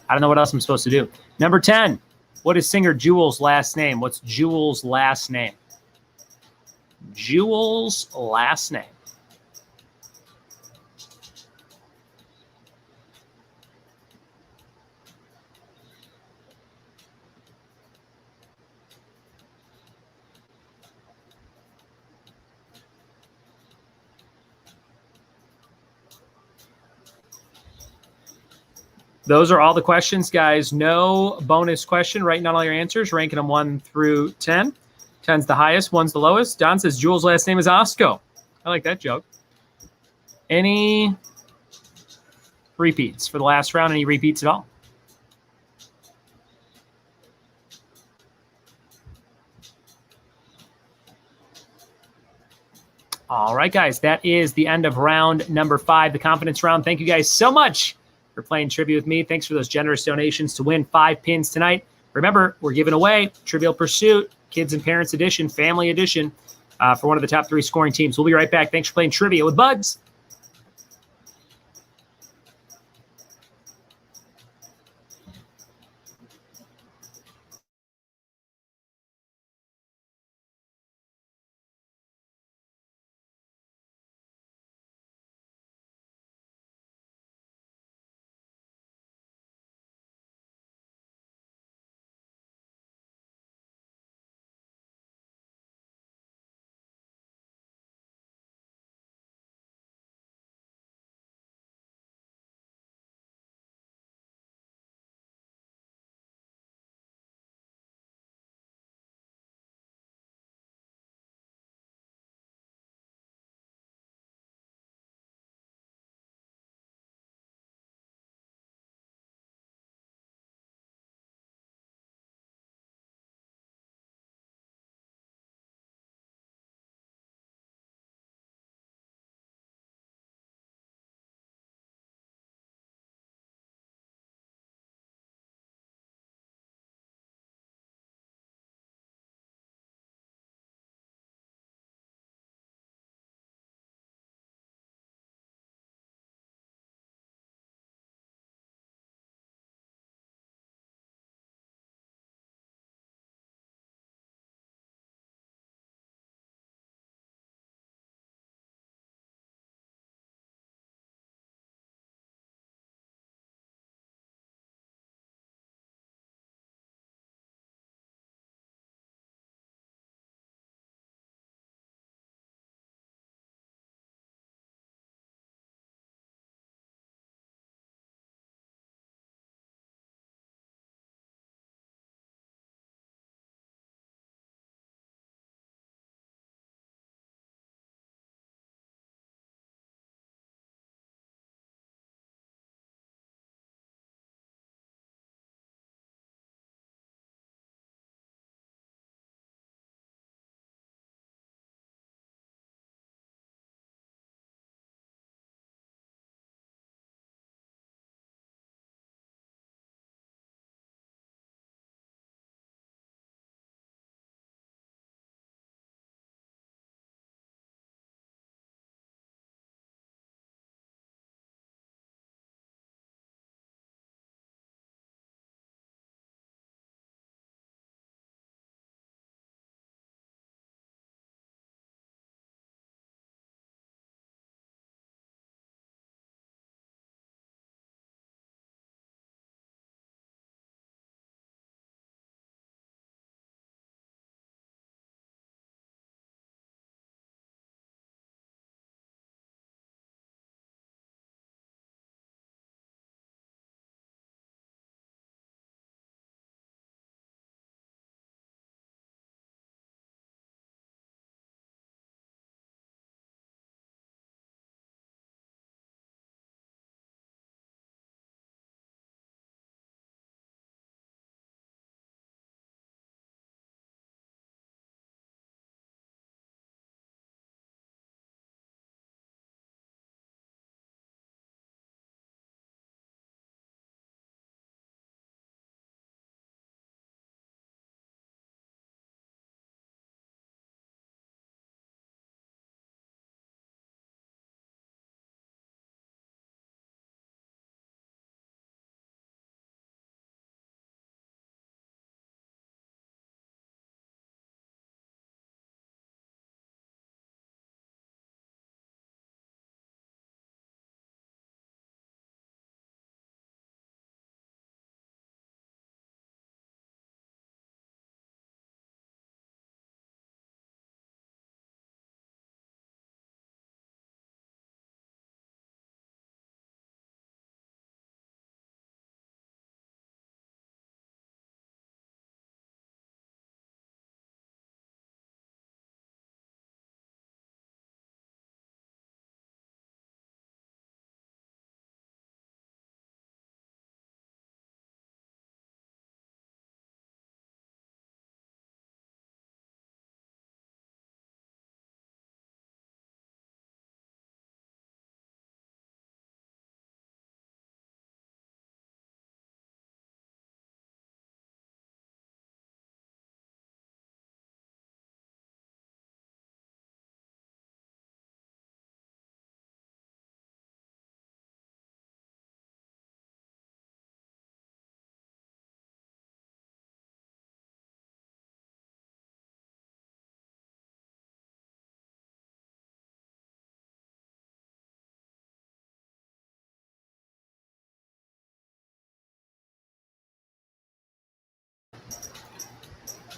I don't know what else I'm supposed to do. Number 10. What is singer Jewel's last name? What's Jewel's last name? Jewel's last name. Those are all the questions, guys. No bonus question. Writing down all your answers, ranking them 1 through 10. 10's the highest, 1's the lowest. Don says Jewel's last name is Osco. I like that joke. Any repeats for the last round? Any repeats at all? All right, guys. That is the end of round number 5, the confidence round. Thank you guys so much for playing trivia with me. Thanks for those generous donations to win 5 pins tonight. Remember, we're giving away Trivial Pursuit, Kids and Parents Edition, Family Edition for one of the top 3 scoring teams. We'll be right back. Thanks for playing trivia with Buds.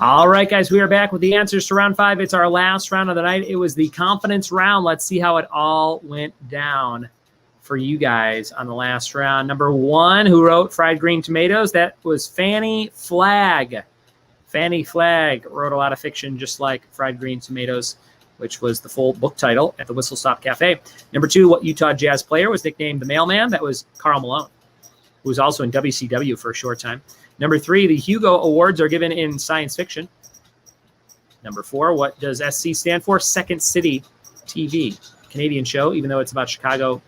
All right, guys, we are back with the answers to round 5. It's our last round of the night. It was the confidence round. Let's see how it all went down for you guys on the last round. Number 1, who wrote Fried Green Tomatoes? That was Fanny Flagg. Fanny Flagg wrote a lot of fiction just like Fried Green Tomatoes, which was the full book title at the Whistle Stop Cafe. Number 2, what Utah Jazz player was nicknamed the Mailman? That was Karl Malone, who was also in WCW for a short time. Number 3, the Hugo Awards are given in science fiction. Number 4, what does SC stand for? Second City TV, Canadian show, even though it's about Chicago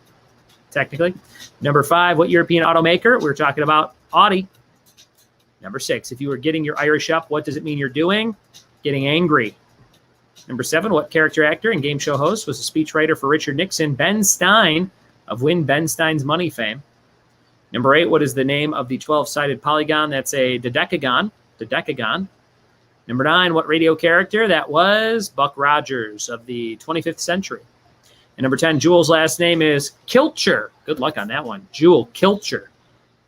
technically. Number 5, what European automaker? We're talking about Audi. Number 6, if you were getting your Irish up, what does it mean you're doing? Getting angry. Number 7, what character actor and game show host was a speechwriter for Richard Nixon? Ben Stein of Win Ben Stein's Money fame. Number 8, what is the name of the 12-sided polygon? That's a dodecagon. Dodecagon. Number 9, what radio character? That was Buck Rogers of the 25th century. And number 10, Jewel's last name is Kilcher. Good luck on that one. Jewel Kilcher.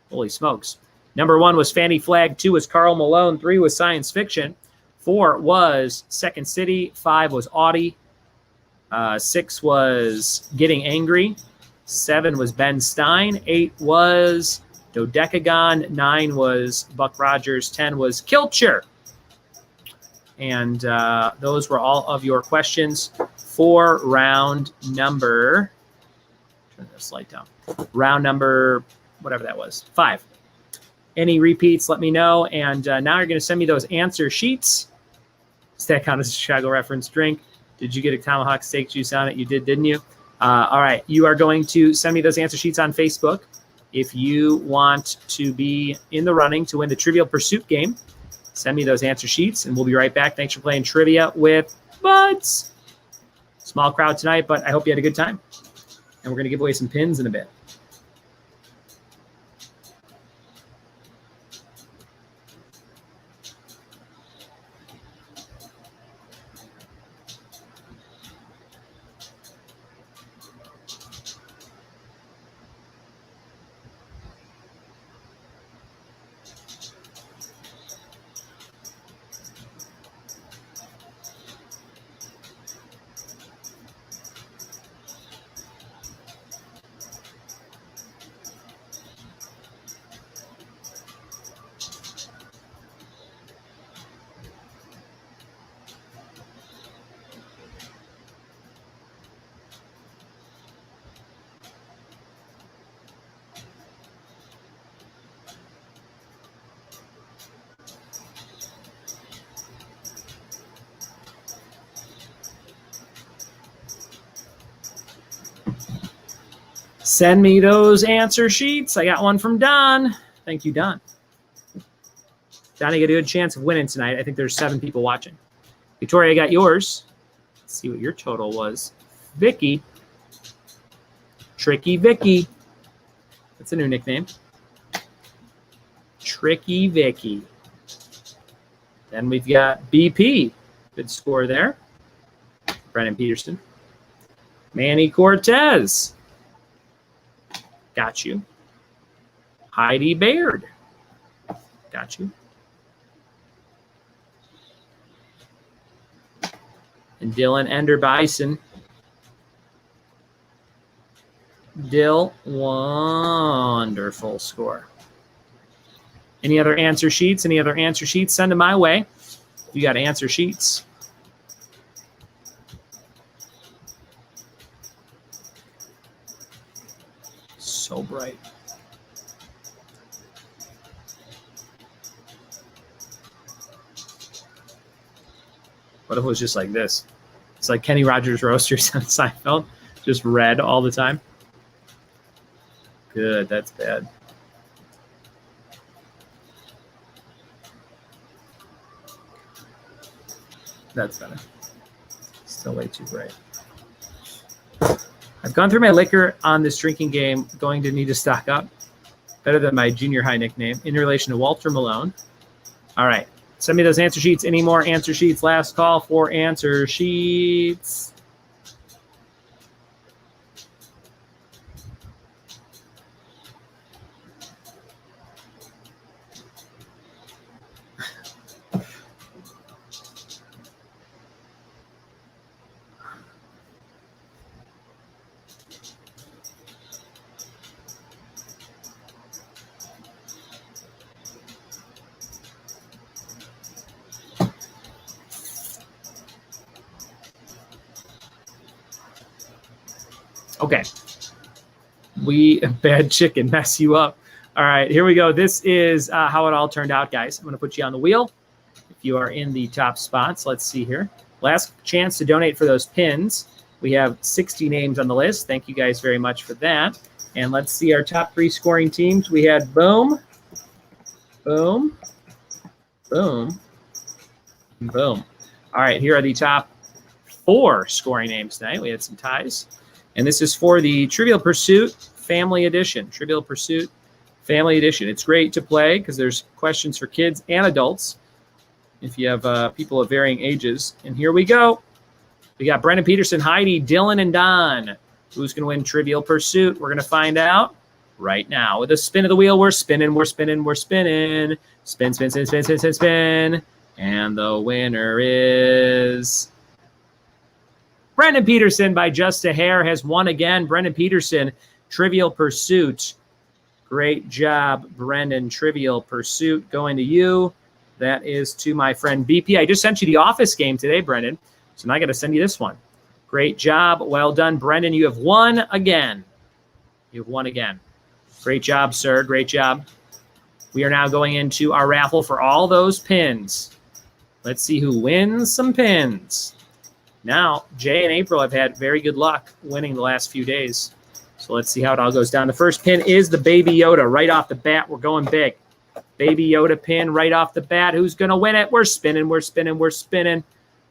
Holy smokes. Number 1 was Fanny Flagg. 2 was Karl Malone. 3 was science fiction. 4 was Second City. 5 was Audi. 6 was Getting Angry. 7 was Ben Stein. 8 was Dodecagon. 9 was Buck Rogers. 10 was Kilcher. And those were all of your questions for round number, turn this light down, round number, whatever that was, 5. Any repeats, let me know. And now you're going to send me those answer sheets. Does that count as a Chicago reference drink? Did you get a Tomahawk steak juice on it? You did, didn't you? All right. You are going to send me those answer sheets on Facebook. If you want to be in the running to win the Trivial Pursuit game, send me those answer sheets, and we'll be right back. Thanks for playing trivia with Buds. Small crowd tonight, but I hope you had a good time. And we're going to give away some pins in a bit. Send me those answer sheets. I got one from Don. Thank you, Don. Don, you got a good chance of winning tonight. I think there's 7 people watching. Victoria, I got yours. Let's see what your total was. Vicky. Tricky Vicky. That's a new nickname. Tricky Vicky. Then we've got BP. Good score there. Brennan Peterson. Manny Cortez. Got you. Heidi Baird. Got you. And Dylan Ender Bison. Dill, wonderful score. Any other answer sheets? Any other answer sheets? Send them my way. You got answer sheets. So bright. What if it was just like this? It's like Kenny Rogers Roasters on Seinfeld, just red all the time. Good, that's bad. That's better. Still way too bright. I've gone through my liquor on this drinking game, going to need to stock up. Better than my junior high nickname, in relation to Walter Malone. All right. Send me those answer sheets. Any more answer sheets? Last call for answer sheets. Okay. Bad chicken mess you up. All right, here we go. This is how it all turned out, guys. I'm going to put you on the wheel. If you are in the top spots, let's see here. Last chance to donate for those pins. We have 60 names on the list. Thank you guys very much for that. And let's see our top 3 scoring teams. We had boom, boom, boom, boom. All right, here are the top 4 scoring names tonight. We had some ties. And this is for the Trivial Pursuit Family Edition. Trivial Pursuit Family Edition. It's great to play because there's questions for kids and adults if you have people of varying ages. And here we go. We got Brendan Peterson, Heidi, Dylan, and Don. Who's going to win Trivial Pursuit? We're going to find out right now. With a spin of the wheel, we're spinning, we're spinning, we're spinning. Spin, spin, spin, spin, spin, spin, spin. And the winner is Brendan Peterson by just a hair has won again. Brendan Peterson, Trivial Pursuit. Great job, Brendan. Trivial Pursuit going to you. That is to my friend BP. I just sent you the Office game today, Brendan. So now I got to send you this one. Great job. Well done, Brendan. You have won again. You've won again. Great job, sir. Great job. We are now going into our raffle for all those pins. Let's see who wins some pins. Now, Jay and April have had very good luck winning the last few days. So let's see how it all goes down. The first pin is the Baby Yoda. Right off the bat, we're going big. Baby Yoda pin right off the bat. Who's going to win it? We're spinning, we're spinning, we're spinning.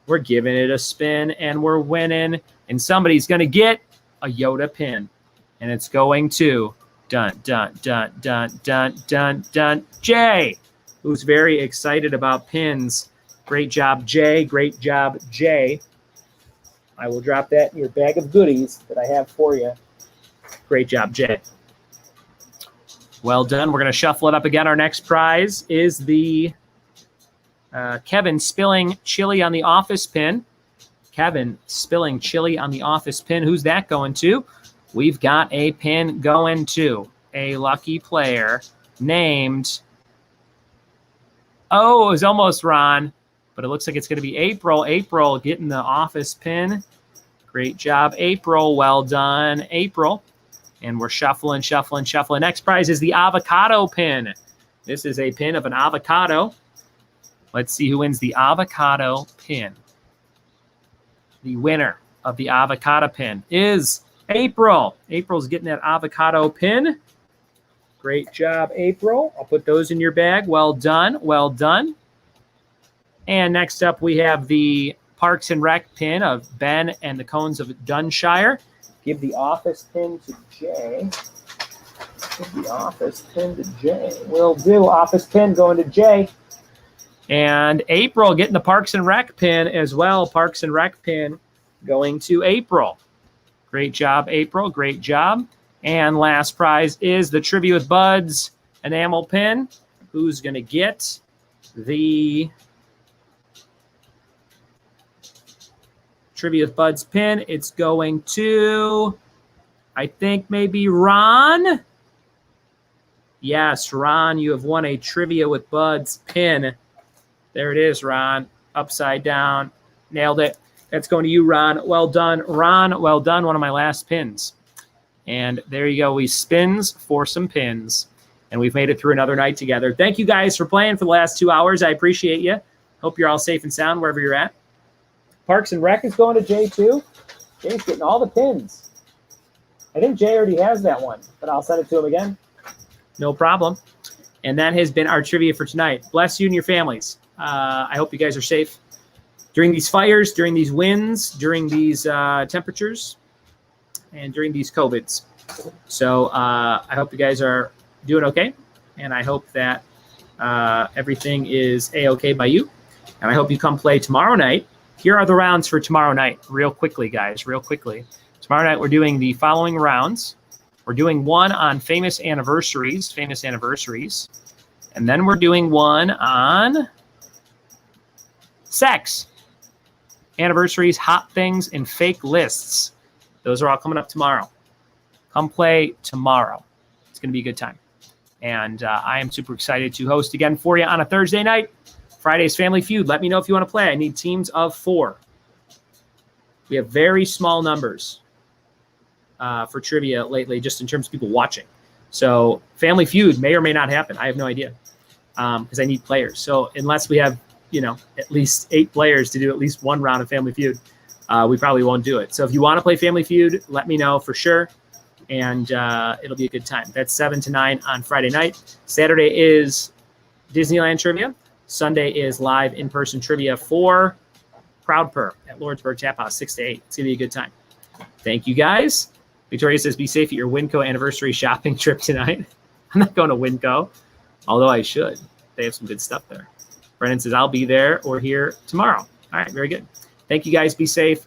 We're giving it a spin, and we're winning. And somebody's going to get a Yoda pin. And it's going to dun, dun, dun, dun, dun, dun, dun, Jay, who's very excited about pins. Great job, Jay. Great job, Jay. I will drop that in your bag of goodies that I have for you. Great job, Jay. Well done. We're going to shuffle it up again. Our next prize is the Kevin spilling chili on the office pin. Kevin spilling chili on the office pin. Who's that going to? We've got a pin going to a lucky player named, oh, it was almost Ron, but it looks like it's going to be April. April getting the office pin. Great job, April. Well done, April. And we're shuffling, shuffling, shuffling. Next prize is the avocado pin. This is a pin of an avocado. Let's see who wins the avocado pin. The winner of the avocado pin is April. April's getting that avocado pin. Great job, April. I'll put those in your bag. Well done. Well done. And next up, we have the Parks and Rec pin of Ben and the Cones of Dunshire. Give the office pin to Jay. Give the office pin to Jay. Will do. Office pin going to Jay. And April getting the Parks and Rec pin as well. Parks and Rec pin going to April. Great job, April. Great job. And last prize is the Trivia with Buds enamel pin. Who's going to get the Trivia with Buds pin? It's going to, I think, maybe Ron. Yes, Ron, you have won a Trivia with Buds pin. There it is, Ron. Upside down. Nailed it. That's going to you, Ron. Well done, Ron. Well done. One of my last pins. And there you go. We spins for some pins. And we've made it through another night together. Thank you guys for playing for the last 2 hours. I appreciate you. Hope you're all safe and sound wherever you're at. Parks and Rec is going to Jay, too. Jay's getting all the pins. I think Jay already has that one, but I'll send it to him again. No problem. And that has been our trivia for tonight. Bless you and your families. I hope you guys are safe during these fires, during these winds, during these temperatures, and during these COVIDs. So I hope you guys are doing okay, and I hope that everything is A-okay by you. And I hope you come play tomorrow night. Here are the rounds for tomorrow night, real quickly, guys, real quickly. Tomorrow night we're doing the following rounds. We're doing one on famous anniversaries, and then we're doing one on sex, anniversaries, hot things, and fake lists. Those are all coming up tomorrow. Come play tomorrow. It's going to be a good time. And I am super excited to host again for you on a Thursday night. Friday's Family Feud. Let me know if you want to play. I need teams of 4. We have very small numbers. for trivia lately, just in terms of people watching. So Family Feud may or may not happen. I have no idea because I need players. So unless we have, at least 8 players to do at least one round of Family Feud, we probably won't do it. So if you want to play Family Feud, let me know for sure. And it'll be a good time. That's 7 to 9 on Friday night. Saturday is Disneyland trivia. Sunday is live in-person trivia for Proud Purr at Lordsburg Tap House, 6 to 8. It's going to be a good time. Thank you, guys. Victoria says, be safe at your Winco anniversary shopping trip tonight. I'm not going to Winco, although I should. They have some good stuff there. Brennan says, I'll be there or here tomorrow. All right, very good. Thank you, guys. Be safe.